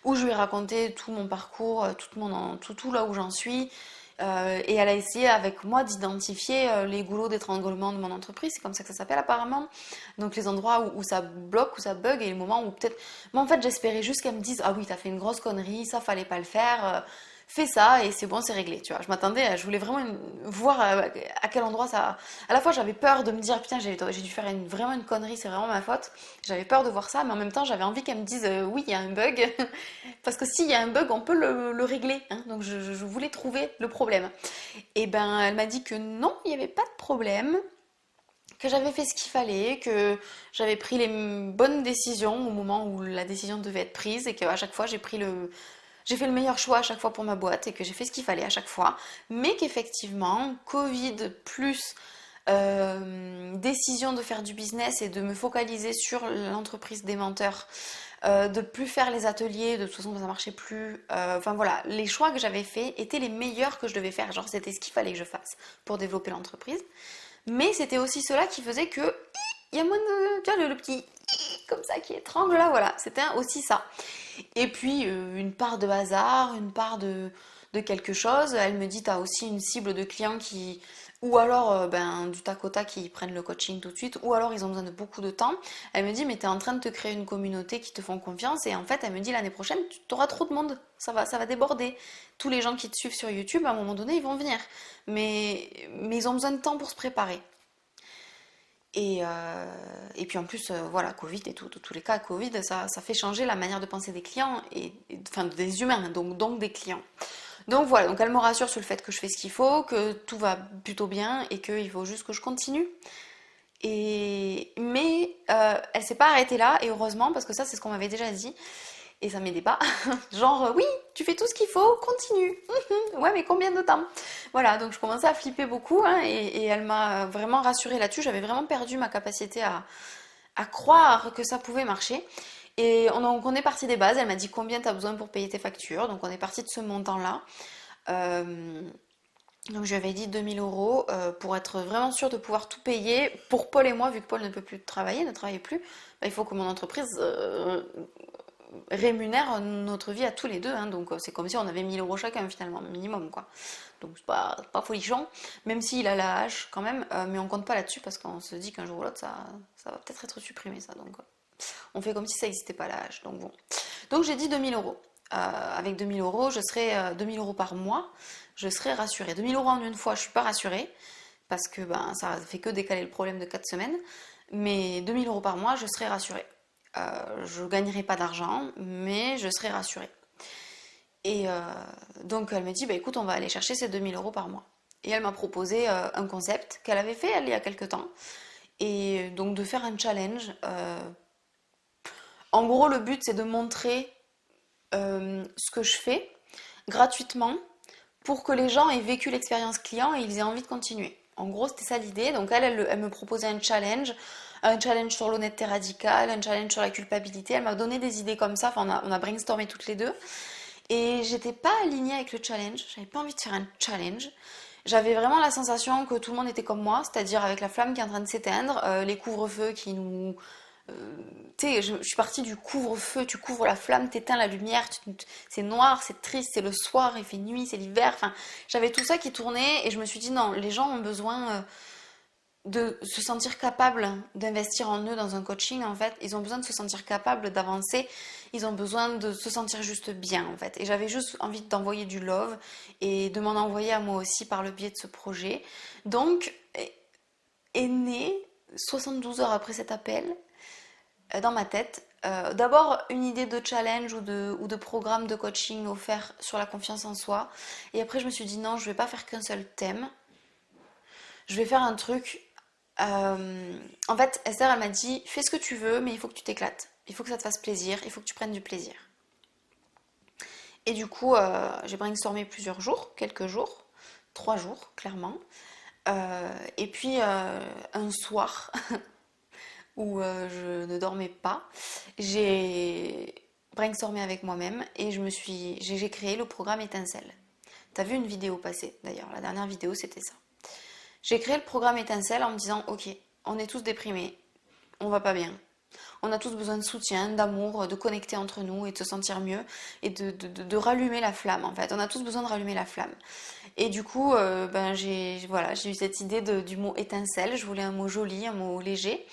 où je lui ai raconté tout mon parcours, tout là où j'en suis. Et elle a essayé avec moi d'identifier les goulots d'étranglement de mon entreprise, c'est comme ça que ça s'appelle apparemment. Donc les endroits où ça bloque, où ça bug, et les moments où peut-être... Moi en fait j'espérais juste qu'elle me dise, ah oui t'as fait une grosse connerie, ça fallait pas le faire, fais ça et c'est bon, c'est réglé, tu vois. Je voulais vraiment voir à quel endroit ça... À la fois j'avais peur de me dire, putain j'ai dû faire vraiment une connerie, c'est vraiment ma faute. J'avais peur de voir ça, mais en même temps j'avais envie qu'elle me dise, oui il y a un bug, parce que s'il y a un bug on peut le régler, hein. Donc je voulais trouver le problème. Et ben elle m'a dit que non, il n'y avait pas de problème, que j'avais fait ce qu'il fallait, que j'avais pris les bonnes décisions au moment où la décision devait être prise, et qu'à chaque fois j'ai fait le meilleur choix à chaque fois pour ma boîte, et que j'ai fait ce qu'il fallait à chaque fois, mais qu'effectivement, Covid plus décision de faire du business et de me focaliser sur l'entreprise des menteurs, de plus faire les ateliers, de toute façon ça marchait plus. Enfin voilà, les choix que j'avais faits étaient les meilleurs que je devais faire. Genre c'était ce qu'il fallait que je fasse pour développer l'entreprise. Mais c'était aussi cela qui faisait que il y a moins de, tu vois, le petit comme ça qui étrangle là, voilà. C'était aussi ça. Et puis une part de hasard, une part de quelque chose. Elle me dit, tu as aussi une cible de clients qui, ou alors ben, du tac au tac qui prennent le coaching tout de suite, ou alors ils ont besoin de beaucoup de temps. Elle me dit, mais tu es en train de te créer une communauté qui te font confiance, et en fait, elle me dit, l'année prochaine, tu auras trop de monde, ça va déborder. Tous les gens qui te suivent sur YouTube, à un moment donné, ils vont venir. Mais ils ont besoin de temps pour se préparer. Et puis en plus, voilà, Covid et tout, dans tous les cas, Covid, ça fait changer la manière de penser des clients, enfin des humains, donc des clients. Donc voilà, donc elle me rassure sur le fait que je fais ce qu'il faut, que tout va plutôt bien et qu'il faut juste que je continue. Mais elle s'est pas arrêtée là, et heureusement, parce que ça c'est ce qu'on m'avait déjà dit, et ça m'aidait pas. Genre, oui, tu fais tout ce qu'il faut, continue. Ouais, mais combien de temps? Voilà, donc je commençais à flipper beaucoup, hein, et elle m'a vraiment rassurée là-dessus. J'avais vraiment perdu ma capacité à croire que ça pouvait marcher. Et on est parti des bases. Elle m'a dit combien tu as besoin pour payer tes factures. Donc on est parti de ce montant-là. Euh, donc je lui avais dit 2000 € pour être vraiment sûre de pouvoir tout payer. Pour Paul et moi, vu que Paul ne peut plus travailler, ne travaille plus, bah, il faut que mon entreprise rémunère notre vie à tous les deux, hein, donc c'est comme si on avait 1000 € chacun finalement, minimum quoi. Donc c'est pas folichon, même s'il a la hache quand même, mais on compte pas là-dessus parce qu'on se dit qu'un jour ou l'autre ça va peut-être être supprimé ça, donc on fait comme si ça n'existait pas la hache, donc bon. Donc j'ai dit 2000 €. Avec 2000 €, je serai 2000 € par mois, je serai rassurée. 2000 € en une fois, je suis pas rassurée parce que ben ça fait que décaler le problème de 4 semaines, mais 2000 € par mois, je serai rassurée. Je ne gagnerai pas d'argent, mais je serai rassurée. Et donc elle me dit, bah, écoute, on va aller chercher ces 2000 € par mois. Et elle m'a proposé un concept qu'elle avait fait elle, il y a quelques temps. Et donc de faire un challenge. En gros, le but, c'est de montrer ce que je fais gratuitement pour que les gens aient vécu l'expérience client et ils aient envie de continuer. En gros, c'était ça l'idée. Donc elle me proposait un challenge sur l'honnêteté radicale, un challenge sur la culpabilité. Elle m'a donné des idées comme ça. Enfin, on a brainstormé toutes les deux. Et j'étais pas alignée avec le challenge. J'avais pas envie de faire un challenge. J'avais vraiment la sensation que tout le monde était comme moi, c'est-à-dire avec la flamme qui est en train de s'éteindre, les couvre-feux qui nous tu sais, je suis partie du couvre-feu, tu couvres la flamme, t'éteins la lumière, c'est noir, c'est triste, c'est le soir, il fait nuit, c'est l'hiver, enfin, j'avais tout ça qui tournait et je me suis dit non, les gens ont besoin de se sentir capables d'investir en eux dans un coaching en fait, ils ont besoin de se sentir capables d'avancer, ils ont besoin de se sentir juste bien en fait. Et j'avais juste envie d'envoyer du love et de m'en envoyer à moi aussi par le biais de ce projet. Donc est né 72 heures après cet appel dans ma tête. D'abord une idée de challenge ou de programme de coaching offert sur la confiance en soi. Et après je me suis dit non, je vais pas faire qu'un seul thème. Je vais faire un truc. En fait, Esther, elle m'a dit fais ce que tu veux, mais il faut que tu t'éclates. Il faut que ça te fasse plaisir. Il faut que tu prennes du plaisir. Et du coup, j'ai brainstormé plusieurs jours, quelques jours, 3 jours, clairement. Et puis, un soir, où je ne dormais pas, j'ai brainstormé avec moi-même et j'ai créé le programme Étincelle. T'as vu une vidéo passer d'ailleurs, la dernière vidéo c'était ça. J'ai créé le programme Étincelle en me disant ok, on est tous déprimés, on va pas bien. On a tous besoin de soutien, d'amour, de connecter entre nous et de se sentir mieux et de rallumer la flamme en fait. On a tous besoin de rallumer la flamme. Et du coup, j'ai eu cette idée du mot étincelle. Je voulais un mot joli, un mot léger.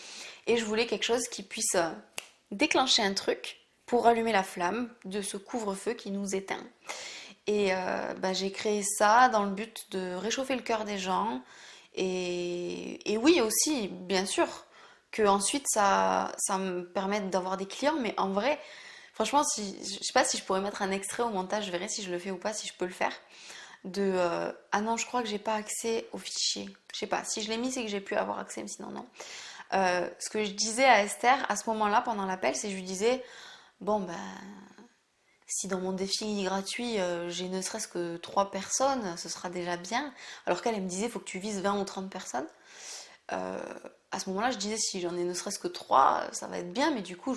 Et je voulais quelque chose qui puisse déclencher un truc pour rallumer la flamme de ce couvre-feu qui nous éteint. Et j'ai créé ça dans le but de réchauffer le cœur des gens. Et oui aussi, bien sûr, que ensuite ça me permette d'avoir des clients. Mais en vrai, franchement, je sais pas si je pourrais mettre un extrait au montage, je verrai si je le fais ou pas, si je peux le faire. Ah non, je crois que j'ai pas accès au fichier. Je sais pas, si je l'ai mis, c'est que j'ai pu avoir accès, mais sinon non. Ce que je disais à Esther à ce moment-là pendant l'appel, c'est que je lui disais bon ben si dans mon défi gratuit j'ai ne serait-ce que 3 personnes, ce sera déjà bien. Alors qu'elle me disait faut que tu vises 20 ou 30 personnes. à ce moment-là, je disais si j'en ai ne serait-ce que 3, ça va être bien, mais du coup,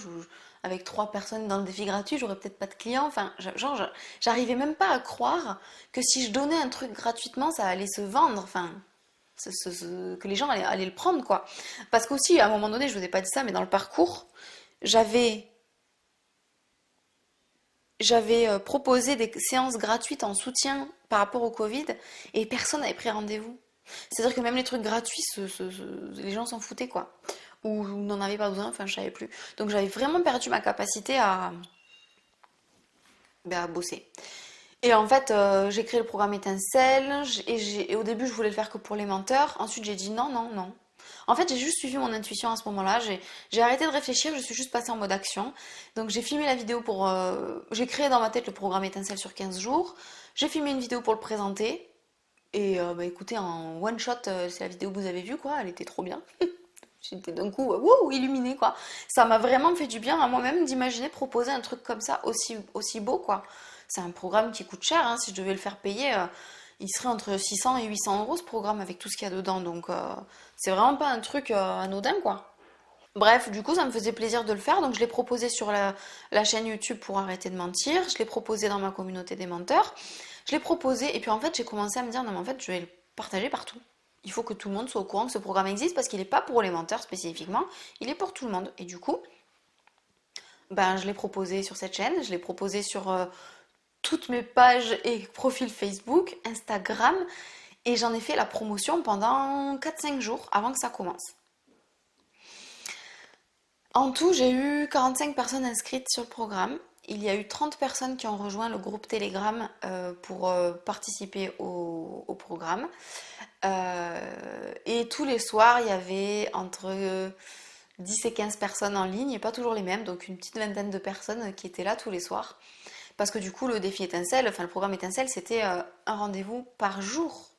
avec 3 personnes dans le défi gratuit, j'aurais peut-être pas de clients. Enfin, j'arrivais même pas à croire que si je donnais un truc gratuitement, ça allait se vendre. Enfin, que les gens allaient le prendre, quoi. Parce qu'aussi, à un moment donné, je vous ai pas dit ça, mais dans le parcours, j'avais proposé des séances gratuites en soutien par rapport au Covid et personne n'avait pris rendez-vous. C'est-à-dire que même les trucs gratuits, les gens s'en foutaient, quoi. Ou n'en avaient pas besoin, enfin je savais plus. Donc j'avais vraiment perdu ma capacité à bosser. Et en fait, j'ai créé le programme Étincelle et au début je voulais le faire que pour les menteurs. Ensuite j'ai dit non, non, non. En fait, j'ai juste suivi mon intuition à ce moment-là. J'ai arrêté de réfléchir, je suis juste passée en mode action. Donc j'ai filmé la vidéo pour... j'ai créé dans ma tête le programme Étincelle sur 15 jours. J'ai filmé une vidéo pour le présenter. Et bah écoutez, en one shot, c'est la vidéo que vous avez vue, quoi. Elle était trop bien. J'étais d'un coup, wouh, illuminée, quoi. Ça m'a vraiment fait du bien à moi-même d'imaginer proposer un truc comme ça, aussi beau, quoi. C'est un programme qui coûte cher, hein. Si je devais le faire payer, il serait entre 600 et 800 euros ce programme avec tout ce qu'il y a dedans. Donc, c'est vraiment pas un truc anodin, quoi. Bref, du coup, ça me faisait plaisir de le faire. Donc, je l'ai proposé sur la chaîne YouTube pour arrêter de mentir. Je l'ai proposé dans ma communauté des menteurs. Je l'ai proposé. Et puis, en fait, j'ai commencé à me dire, non, mais en fait, je vais le partager partout. Il faut que tout le monde soit au courant que ce programme existe parce qu'il n'est pas pour les menteurs spécifiquement. Il est pour tout le monde. Et du coup, ben, je l'ai proposé sur cette chaîne. Je l'ai proposé sur toutes mes pages et profils Facebook, Instagram. Et j'en ai fait la promotion pendant 4-5 jours avant que ça commence. En tout, j'ai eu 45 personnes inscrites sur le programme. Il y a eu 30 personnes qui ont rejoint le groupe Telegram pour participer au programme. Et tous les soirs, il y avait entre 10 et 15 personnes en ligne, et pas toujours les mêmes, donc une petite vingtaine de personnes qui étaient là tous les soirs. Parce que du coup, le défi Étincelle, enfin le programme Étincelle, c'était un rendez-vous par jour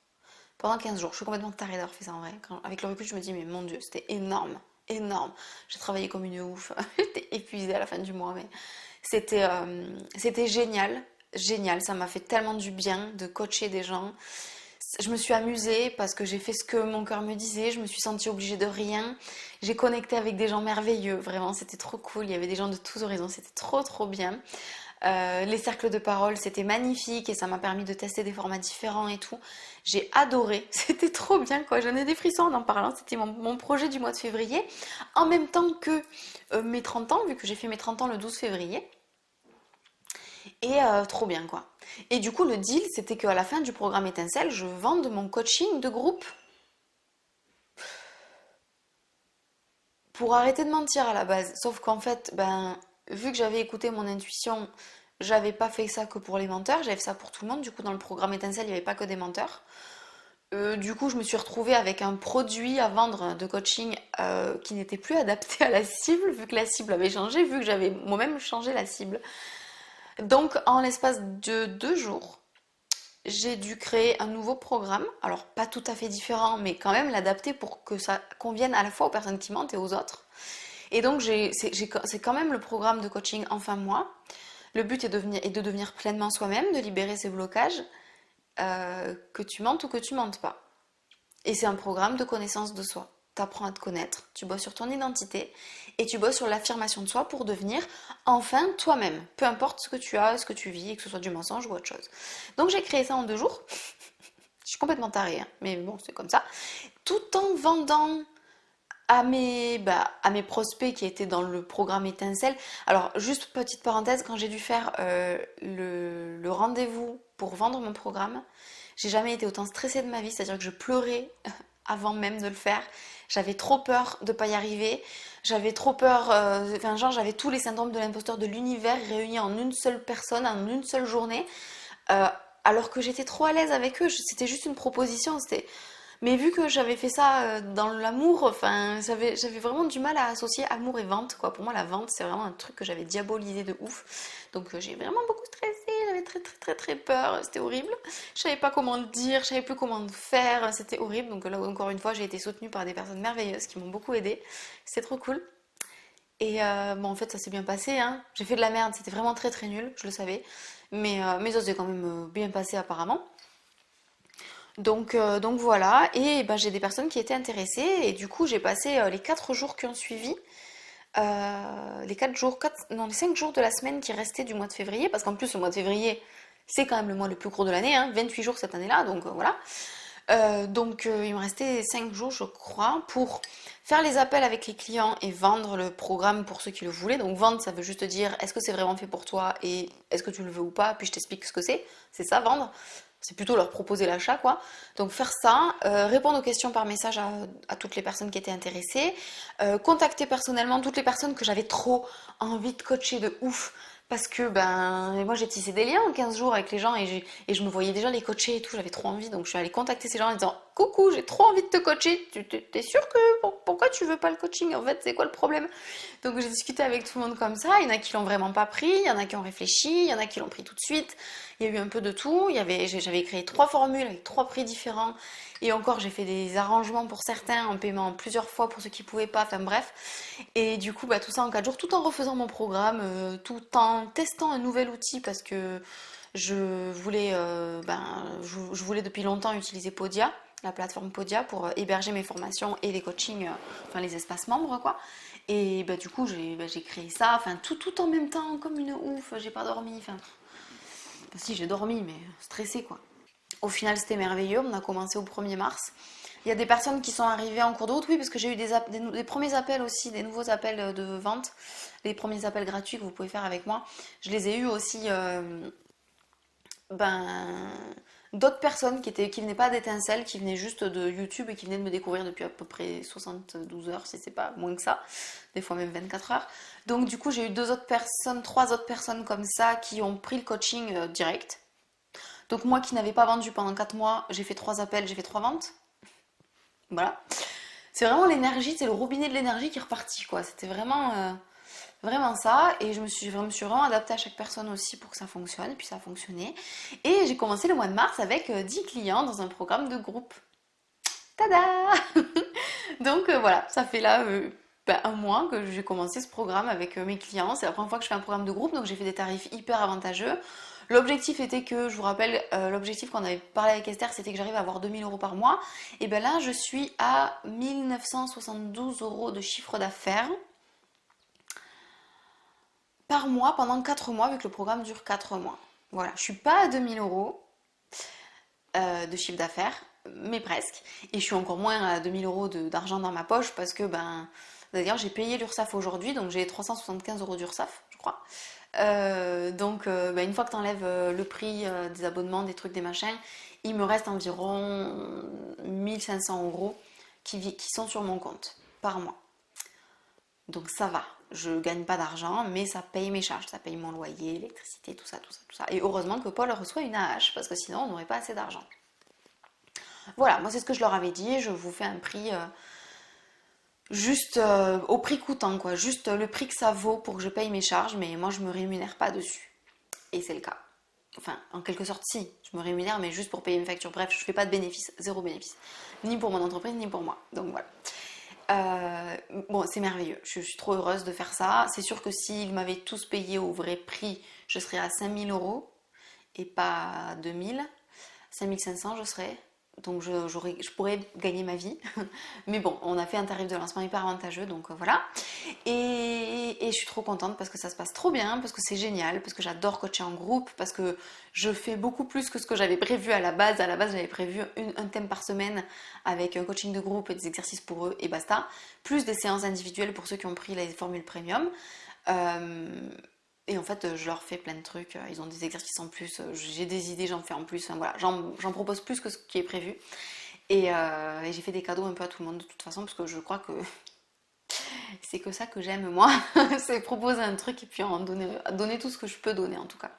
pendant 15 jours. Je suis complètement tarée d'avoir fait ça en vrai. Avec le recul, je me dis, mais mon Dieu, c'était énorme, énorme. J'ai travaillé comme une ouf. J'étais épuisée à la fin du mois, mais c'était génial, génial. Ça m'a fait tellement du bien de coacher des gens. Je me suis amusée parce que j'ai fait ce que mon cœur me disait. Je me suis sentie obligée de rien. J'ai connecté avec des gens merveilleux. Vraiment, c'était trop cool. Il y avait des gens de tous horizons. C'était trop, trop bien. Les cercles de parole, c'était magnifique et ça m'a permis de tester des formats différents et tout. J'ai adoré, c'était trop bien, quoi. J'en ai des frissons en parlant. C'était mon projet du mois de février. En même temps que mes 30 ans, vu que j'ai fait mes 30 ans le 12 février. Et trop bien, quoi. Et du coup, le deal, c'était qu'à la fin du programme Étincelle, je vende mon coaching de groupe pour arrêter de mentir à la base. Sauf qu'en fait, ben, vu que j'avais écouté mon intuition, j'avais pas fait ça que pour les menteurs, j'avais fait ça pour tout le monde. Du coup, dans le programme Étincelle, il n'y avait pas que des menteurs. Du coup, je me suis retrouvée avec un produit à vendre de coaching qui n'était plus adapté à la cible, vu que la cible avait changé, vu que j'avais moi-même changé la cible. Donc, en l'espace de 2 jours, j'ai dû créer un nouveau programme. Alors, pas tout à fait différent, mais quand même l'adapter pour que ça convienne à la fois aux personnes qui mentent et aux autres. Et donc, c'est quand même le programme de coaching Enfin Moi. Le but est de devenir pleinement soi-même, de libérer ses blocages, que tu mentes ou que tu mentes pas. Et c'est un programme de connaissance de soi. Tu apprends à te connaître, tu bosses sur ton identité et tu bosses sur l'affirmation de soi pour devenir enfin toi-même. Peu importe ce que tu as, ce que tu vis, que ce soit du mensonge ou autre chose. Donc j'ai créé ça en 2 jours. Je suis complètement tarée, hein, mais bon, c'est comme ça. Tout en vendant à mes prospects qui étaient dans le programme Étincelle. Alors, juste petite parenthèse, quand j'ai dû faire le rendez-vous pour vendre mon programme, j'ai jamais été autant stressée de ma vie, c'est-à-dire que je pleurais avant même de le faire. J'avais trop peur de pas y arriver. J'avais trop peur, enfin genre j'avais tous les syndromes de l'imposteur de l'univers réunis en une seule personne, en une seule journée. Euh, alors que j'étais trop à l'aise avec eux, c'était juste une proposition, mais vu que j'avais fait ça dans l'amour, enfin, j'avais vraiment du mal à associer amour et vente, quoi. Pour moi, la vente, c'est vraiment un truc que j'avais diabolisé de ouf. Donc, j'ai vraiment beaucoup stressé, j'avais très, très, très, très peur. C'était horrible. Je savais pas comment le dire, je savais plus comment le faire. C'était horrible. Donc, là, encore une fois, j'ai été soutenue par des personnes merveilleuses qui m'ont beaucoup aidée. C'était trop cool. Et bon, en fait, ça s'est bien passé, hein. J'ai fait de la merde, c'était vraiment très, très nul, je le savais. Mais ça s'est quand même bien passé, apparemment. Donc voilà, et ben, j'ai des personnes qui étaient intéressées, et du coup j'ai passé les 4 jours qui ont suivi, les 4 jours, non, les 5 jours de la semaine qui restaient du mois de février, parce qu'en plus le mois de février, c'est quand même le mois le plus court de l'année, hein, 28 jours cette année-là, donc voilà. Il me restait 5 jours, je crois, pour faire les appels avec les clients et vendre le programme pour ceux qui le voulaient. Donc vendre, ça veut juste dire est-ce que c'est vraiment fait pour toi et est-ce que tu le veux ou pas, puis je t'explique ce que c'est ça vendre. C'est plutôt leur proposer l'achat, quoi. Donc faire ça, répondre aux questions par message à toutes les personnes qui étaient intéressées, contacter personnellement toutes les personnes que j'avais trop envie de coacher de ouf. Parce que ben moi j'ai tissé des liens en 15 jours avec les gens et je me voyais déjà les coacher et tout, j'avais trop envie. Donc je suis allée contacter ces gens en disant coucou, j'ai trop envie de te coacher, t'es sûr que pourquoi tu veux pas le coaching en fait, c'est quoi le problème? Donc j'ai discuté avec tout le monde comme ça, il y en a qui l'ont vraiment pas pris, il y en a qui ont réfléchi, il y en a qui l'ont pris tout de suite, il y a eu un peu de tout, j'avais créé 3 formules avec 3 prix différents et encore j'ai fait des arrangements pour certains en paiement plusieurs fois pour ceux qui pouvaient pas, enfin bref. Et du coup bah, tout ça en 4 jours, tout en refaisant mon programme, tout en testant un nouvel outil parce que je voulais depuis longtemps utiliser Podia, la plateforme Podia pour héberger mes formations et les coachings, enfin les espaces membres quoi. Et bah, du coup j'ai créé ça, enfin tout en même temps comme une ouf, j'ai pas dormi, enfin si j'ai dormi mais stressée quoi. Au final c'était merveilleux, on a commencé au 1er mars. Il y a des personnes qui sont arrivées en cours de route, oui, parce que j'ai eu des premiers appels aussi, des nouveaux appels de vente, les premiers appels gratuits que vous pouvez faire avec moi. Je les ai eus aussi ben, d'autres personnes qui venaient pas d'Étincelle, qui venaient juste de YouTube et qui venaient de me découvrir depuis à peu près 72 heures, si c'est pas moins que ça, des fois même 24 heures. Donc du coup j'ai eu 3 autres personnes comme ça qui ont pris le coaching direct. Donc moi qui n'avais pas vendu pendant 4 mois, j'ai fait 3 appels, j'ai fait 3 ventes. Voilà. C'est vraiment l'énergie, c'est le robinet de l'énergie qui est reparti, quoi. C'était vraiment ça. Et je me suis vraiment adaptée à chaque personne aussi pour que ça fonctionne. Et puis ça a fonctionné. Et j'ai commencé le mois de mars avec 10 clients dans un programme de groupe. Tada! Donc voilà, ça fait là un mois que j'ai commencé ce programme avec mes clients. C'est la première fois que je fais un programme de groupe, donc j'ai fait des tarifs hyper avantageux. L'objectif était que, je vous rappelle, l'objectif qu'on avait parlé avec Esther, c'était que j'arrive à avoir 2000 euros par mois. Et bien là, je suis à 1972 euros de chiffre d'affaires par mois pendant 4 mois, vu que le programme dure 4 mois. Voilà, je suis pas à 2000 euros de chiffre d'affaires, mais presque. Et je suis encore moins à 2000 euros d'argent dans ma poche parce que, d'ailleurs, j'ai payé l'URSSAF aujourd'hui, donc j'ai 375 euros d'URSSAF, je crois. Une fois que tu enlèves le prix des abonnements, des trucs, des machins, il me reste environ 1500 euros qui sont sur mon compte par mois. Donc ça va, je gagne pas d'argent, mais ça paye mes charges, ça paye mon loyer, l'électricité, tout ça, tout ça, tout ça. Et heureusement que Paul reçoit une AH, parce que sinon on n'aurait pas assez d'argent. Voilà, moi c'est ce que je leur avais dit, je vous fais un prix juste au prix coûtant, quoi. Juste le prix que ça vaut pour que je paye mes charges, mais moi je me rémunère pas dessus. Et c'est le cas. Enfin, en quelque sorte, si, je me rémunère, mais juste pour payer mes factures. Bref, je fais pas de bénéfice, zéro bénéfice. Ni pour mon entreprise, ni pour moi. Donc voilà. Bon, c'est merveilleux. Je suis trop heureuse de faire ça. C'est sûr que s'ils m'avaient tous payé au vrai prix, je serais à 5000 euros et pas 2000. 5500, je serais. Donc je pourrais gagner ma vie. Mais bon, on a fait un tarif de lancement hyper avantageux, donc voilà. Et je suis trop contente parce que ça se passe trop bien, parce que c'est génial, parce que j'adore coacher en groupe, parce que je fais beaucoup plus que ce que j'avais prévu à la base. À la base, j'avais prévu un thème par semaine avec un coaching de groupe et des exercices pour eux et basta. Plus des séances individuelles pour ceux qui ont pris les formules premium. Et en fait, je leur fais plein de trucs. Ils ont des exercices en plus. J'ai des idées, j'en fais en plus. Enfin, voilà, j'en propose plus que ce qui est prévu. Et j'ai fait des cadeaux un peu à tout le monde de toute façon, parce que je crois que c'est que ça que j'aime moi. C'est proposer un truc et puis donner tout ce que je peux donner en tout cas.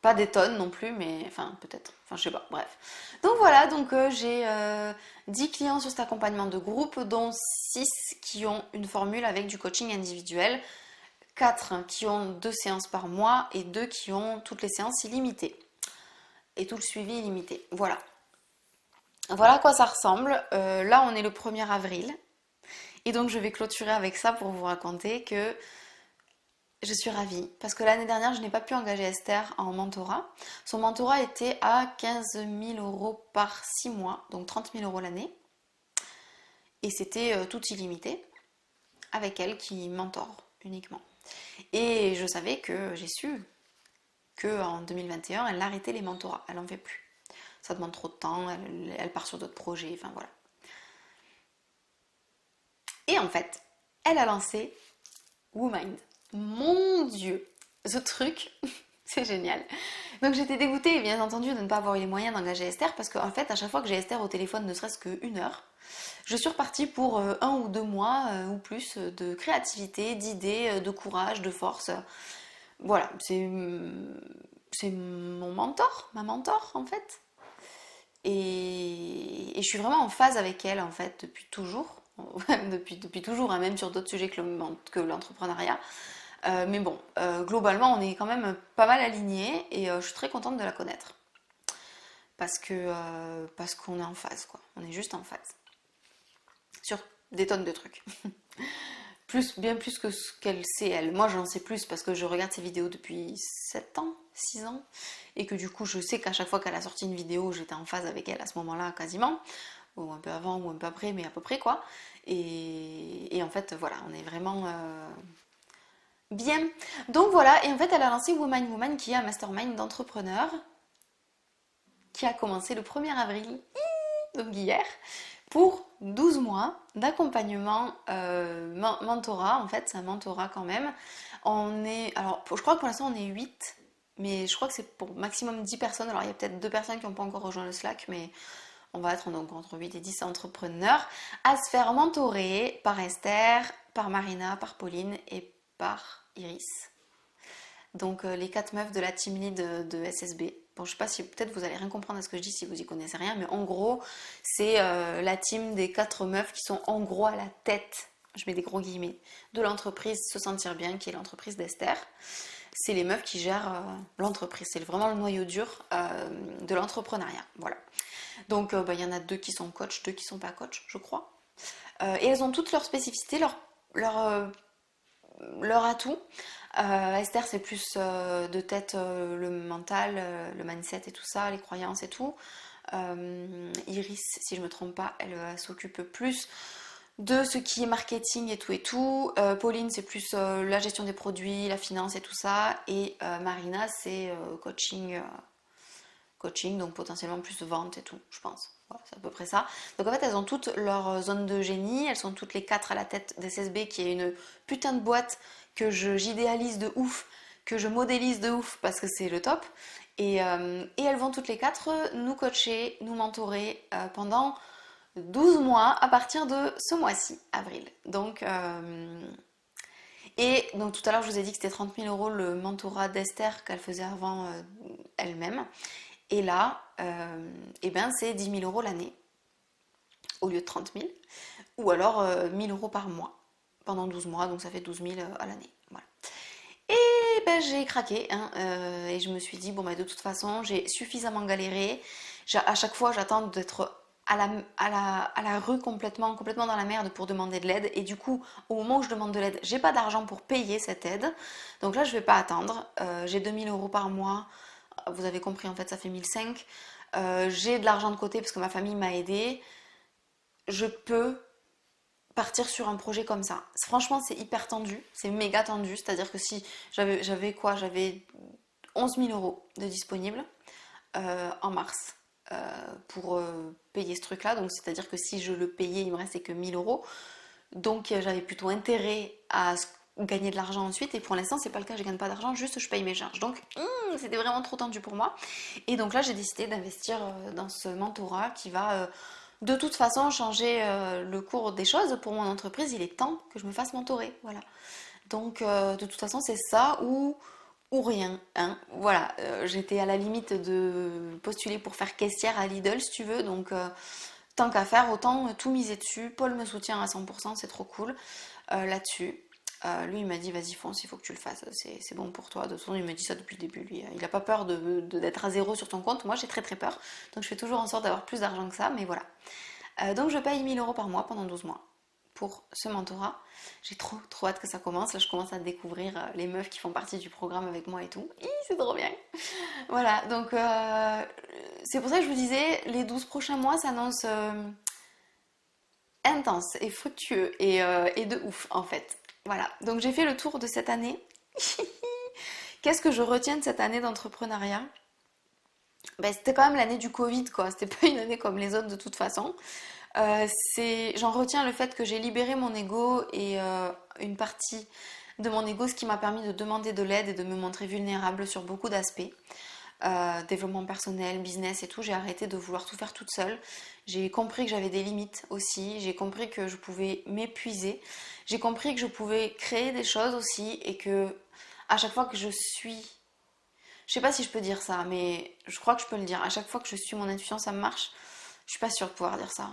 Pas des tonnes non plus, mais enfin peut-être. Enfin je sais pas, bref. Donc voilà, donc j'ai 10 clients sur cet accompagnement de groupe, dont 6 qui ont une formule avec du coaching individuel. 4 qui ont 2 séances par mois et 2 qui ont toutes les séances illimitées. Et tout le suivi illimité. Voilà. Voilà à quoi ça ressemble. Là, on est le 1er avril. Et donc, je vais clôturer avec ça pour vous raconter que Je suis ravie parce que l'année dernière, je n'ai pas pu engager Esther en mentorat. Son mentorat était à 15 000 € par 6 mois, donc 30 000 € l'année. Et c'était tout illimité avec elle qui mentore uniquement. Et je savais que j'ai su qu'en 2021, elle arrêtait les mentorats. Elle n'en fait plus. Ça demande trop de temps, elle part sur d'autres projets, enfin voilà. Et en fait, elle a lancé WooMind. Mon Dieu, ce truc, c'est génial. Donc j'étais dégoûtée, bien entendu, de ne pas avoir eu les moyens d'engager Esther, parce qu'en fait, à chaque fois que j'ai Esther au téléphone, ne serait-ce qu'une heure, je suis repartie pour 1 ou 2 mois ou plus de créativité, d'idées, de courage, de force. Voilà, c'est mon mentor, ma mentor en fait. Et je suis vraiment en phase avec elle en fait depuis toujours. depuis toujours, hein, même sur d'autres sujets que l'entrepreneuriat. Mais bon, globalement, on est quand même pas mal alignés et je suis très contente de la connaître. Parce qu'on est en phase, quoi. On est juste en phase. Sur des tonnes de trucs. Bien plus que ce qu'elle sait, elle. Moi, j'en sais plus parce que je regarde ses vidéos depuis 7 ans, 6 ans. Et que du coup, je sais qu'à chaque fois qu'elle a sorti une vidéo, j'étais en phase avec elle à ce moment-là, quasiment. Ou un peu avant, ou un peu après, mais à peu près, quoi. Et en fait, voilà, on est vraiment bien. Donc voilà, et en fait, elle a lancé Woman Woman, qui est un mastermind d'entrepreneurs qui a commencé le 1er avril, donc hier, pour 12 mois d'accompagnement mentorat. En fait, c'est un mentorat quand même. Alors, je crois que pour l'instant, on est 8, mais je crois que c'est pour maximum 10 personnes. Alors, il y a peut-être 2 personnes qui n'ont pas encore rejoint le Slack, mais on va être donc entre 8 et 10 entrepreneurs à se faire mentorer par Esther, par Marina, par Pauline et par Iris. Donc les 4 meufs de la team lead de SSB. Bon, je sais pas si peut-être vous allez rien comprendre à ce que je dis si vous y connaissez rien, mais en gros, c'est la team des 4 meufs qui sont en gros à la tête, je mets des gros guillemets, de l'entreprise Se Sentir Bien, qui est l'entreprise d'Esther. C'est les meufs qui gèrent l'entreprise, c'est vraiment le noyau dur de l'entrepreneuriat. Voilà. Donc il y en a 2 qui sont coach, 2 qui sont pas coach, je crois. Et elles ont toutes leurs spécificités, leur atout. Esther, c'est plus de tête le mental, le mindset et tout ça, les croyances et tout. Iris, si je me trompe pas, elle s'occupe plus de ce qui est marketing et tout et tout. Pauline, c'est plus la gestion des produits, la finance et tout ça. Et Marina, c'est coaching, donc potentiellement plus vente et tout, je pense. Voilà, c'est à peu près ça. Donc en fait, elles ont toutes leur zone de génie. Elles sont toutes les 4 à la tête d'SSB, qui est une putain de boîte que j'idéalise de ouf, que je modélise de ouf parce que c'est le top. Et elles vont toutes les 4 nous coacher, nous mentorer pendant 12 mois à partir de ce mois-ci, avril. Et donc tout à l'heure, je vous ai dit que c'était 30 000 € le mentorat d'Esther qu'elle faisait avant elle-même. Et là, c'est 10 000 € l'année au lieu de 30 000. Ou alors 1 000 € par mois pendant 12 mois, donc ça fait 12 000 à l'année. Voilà. Et j'ai craqué hein, et je me suis dit, de toute façon, j'ai suffisamment galéré. À chaque fois, j'attends d'être à la rue complètement dans la merde pour demander de l'aide. Et du coup, au moment où je demande de l'aide, j'ai pas d'argent pour payer cette aide. Donc là, je vais pas attendre. J'ai 2 000 € par mois. Vous avez compris, en fait, ça fait 1 500. J'ai de l'argent de côté parce que ma famille m'a aidée. Je peux partir sur un projet comme ça. Franchement, c'est hyper tendu, c'est méga tendu. C'est-à-dire que si j'avais 11 000 € de disponibles en mars pour payer ce truc-là. Donc, c'est-à-dire que si je le payais, il me restait que 1 000 €. Donc, j'avais plutôt intérêt à gagner de l'argent ensuite. Et pour l'instant, c'est pas le cas, je gagne pas d'argent, juste je paye mes charges. Donc, c'était vraiment trop tendu pour moi. Et donc là, j'ai décidé d'investir dans ce mentorat qui va de toute façon changer le cours des choses pour mon entreprise. Il est temps que je me fasse mentorer, voilà. Donc de toute façon, c'est ça ou rien, hein. Voilà, j'étais à la limite de postuler pour faire caissière à Lidl, si tu veux. Donc tant qu'à faire, autant tout miser dessus. Paul me soutient à 100%, c'est trop cool là-dessus. Lui, il m'a dit, vas-y, fonce, il faut que tu le fasses, c'est bon pour toi. De toute façon, il me dit ça depuis le début, lui. Il n'a pas peur d'être à zéro sur ton compte. Moi, j'ai très très peur. Donc, je fais toujours en sorte d'avoir plus d'argent que ça, mais voilà. Donc, je paye 1 000 € par mois pendant 12 mois pour ce mentorat. J'ai trop hâte que ça commence. Là, je commence à découvrir les meufs qui font partie du programme avec moi et tout. C'est trop bien. Voilà, donc c'est pour ça que je vous disais, les 12 prochains mois s'annoncent intenses et fructueux et de ouf en fait. Voilà, donc j'ai fait le tour de cette année. Qu'est-ce que je retiens de cette année d'entrepreneuriat? Ben, c'était quand même l'année du Covid, quoi. C'était pas une année comme les autres de toute façon. J'en retiens le fait que j'ai libéré mon ego et une partie de mon ego, ce qui m'a permis de demander de l'aide et de me montrer vulnérable sur beaucoup d'aspects. Développement personnel, business et tout, j'ai arrêté de vouloir tout faire toute seule. J'ai compris que j'avais des limites aussi, j'ai compris que je pouvais m'épuiser, j'ai compris que je pouvais créer des choses aussi et que à chaque fois que je sais pas si je peux dire ça, mais je crois que je peux le dire, à chaque fois que je suis mon intuition, ça marche. Je suis pas sûre de pouvoir dire ça.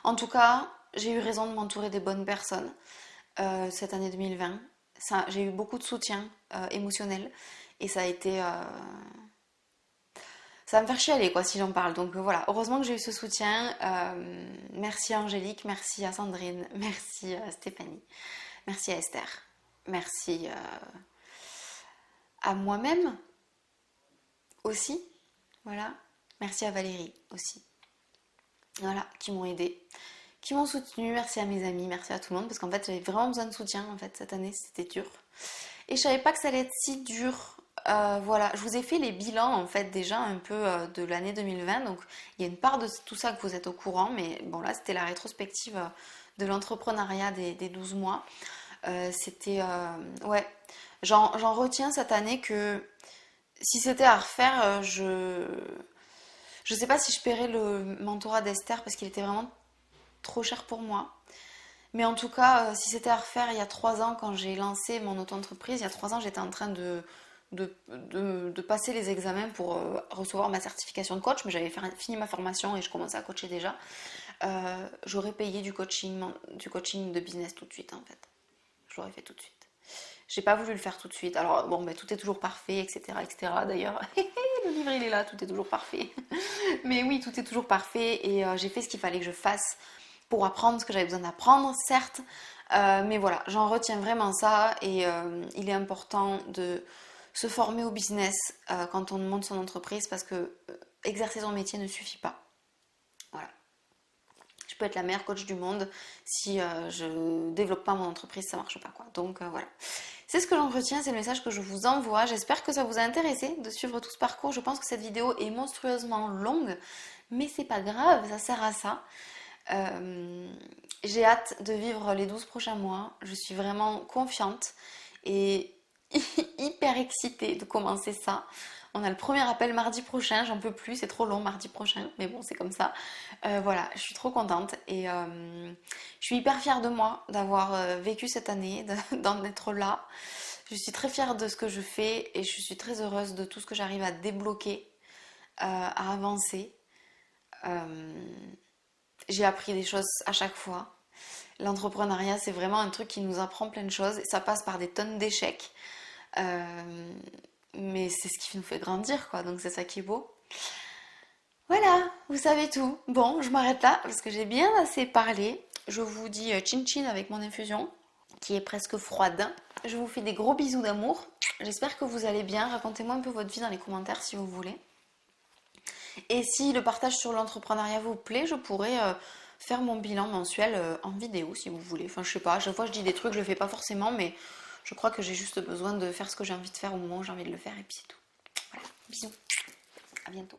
En tout cas, j'ai eu raison de m'entourer des bonnes personnes cette année 2020. J'ai eu beaucoup de soutien émotionnel et ça a été... ça va me faire chialer quoi si j'en parle. Donc voilà, heureusement que j'ai eu ce soutien. Merci à Angélique, merci à Sandrine, merci à Stéphanie, merci à Esther, merci à moi-même aussi. Voilà, merci à Valérie aussi. Voilà, qui m'ont aidé, qui m'ont soutenu. Merci à mes amis, merci à tout le monde parce qu'en fait j'avais vraiment besoin de soutien en fait cette année, c'était dur. Et je savais pas que ça allait être si dur. Voilà, je vous ai fait les bilans en fait déjà un peu de l'année 2020, donc il y a une part de tout ça que vous êtes au courant, mais bon là c'était la rétrospective de l'entrepreneuriat des 12 mois. C'était, ouais, j'en retiens cette année que si c'était à refaire, je sais pas si je paierais le mentorat d'Esther parce qu'il était vraiment trop cher pour moi. Mais en tout cas, si c'était à refaire il y a 3 ans, quand j'ai lancé mon auto-entreprise, il y a 3 ans, j'étais en train de passer les examens pour recevoir ma certification de coach, mais j'avais fini ma formation et je commençais à coacher déjà. J'aurais payé du coaching de business tout de suite en fait. Je l'aurais fait tout de suite. J'ai pas voulu le faire tout de suite. Alors bon, ben, tout est toujours parfait, etc., etc. D'ailleurs, le livre il est là, tout est toujours parfait. Mais oui, tout est toujours parfait et j'ai fait ce qu'il fallait que je fasse pour apprendre ce que j'avais besoin d'apprendre, certes. Mais voilà, j'en retiens vraiment ça et il est important de se former au business quand on monte son entreprise parce que exercer son métier ne suffit pas. Voilà. Je peux être la meilleure coach du monde si je développe pas mon entreprise, ça marche pas quoi. Donc voilà. C'est ce que j'en retiens, c'est le message que je vous envoie. J'espère que ça vous a intéressé de suivre tout ce parcours. Je pense que cette vidéo est monstrueusement longue, mais c'est pas grave, ça sert à ça. J'ai hâte de vivre les 12 prochains mois. Je suis vraiment confiante et hyper excitée de commencer ça. On a le premier appel mardi prochain, j'en peux plus, c'est trop long mardi prochain, mais bon c'est comme ça. Voilà, je suis trop contente et je suis hyper fière de moi d'avoir vécu cette année, d'en être là. Je suis très fière de ce que je fais et je suis très heureuse de tout ce que j'arrive à débloquer, à avancer. J'ai appris des choses à chaque fois. L'entrepreneuriat, c'est vraiment un truc qui nous apprend plein de choses. Ça passe par des tonnes d'échecs. Mais c'est ce qui nous fait grandir, quoi. Donc c'est ça qui est beau. Voilà, vous savez tout. Bon, je m'arrête là parce que j'ai bien assez parlé. Je vous dis chin chin avec mon infusion qui est presque froide. Je vous fais des gros bisous d'amour. J'espère que vous allez bien. Racontez-moi un peu votre vie dans les commentaires si vous voulez. Et si le partage sur l'entrepreneuriat vous plaît, je pourrais faire mon bilan mensuel en vidéo si vous voulez. Enfin, je sais pas, à chaque fois je dis des trucs, je le fais pas forcément, mais je crois que j'ai juste besoin de faire ce que j'ai envie de faire au moment où j'ai envie de le faire et puis c'est tout. Voilà, bisous, à bientôt.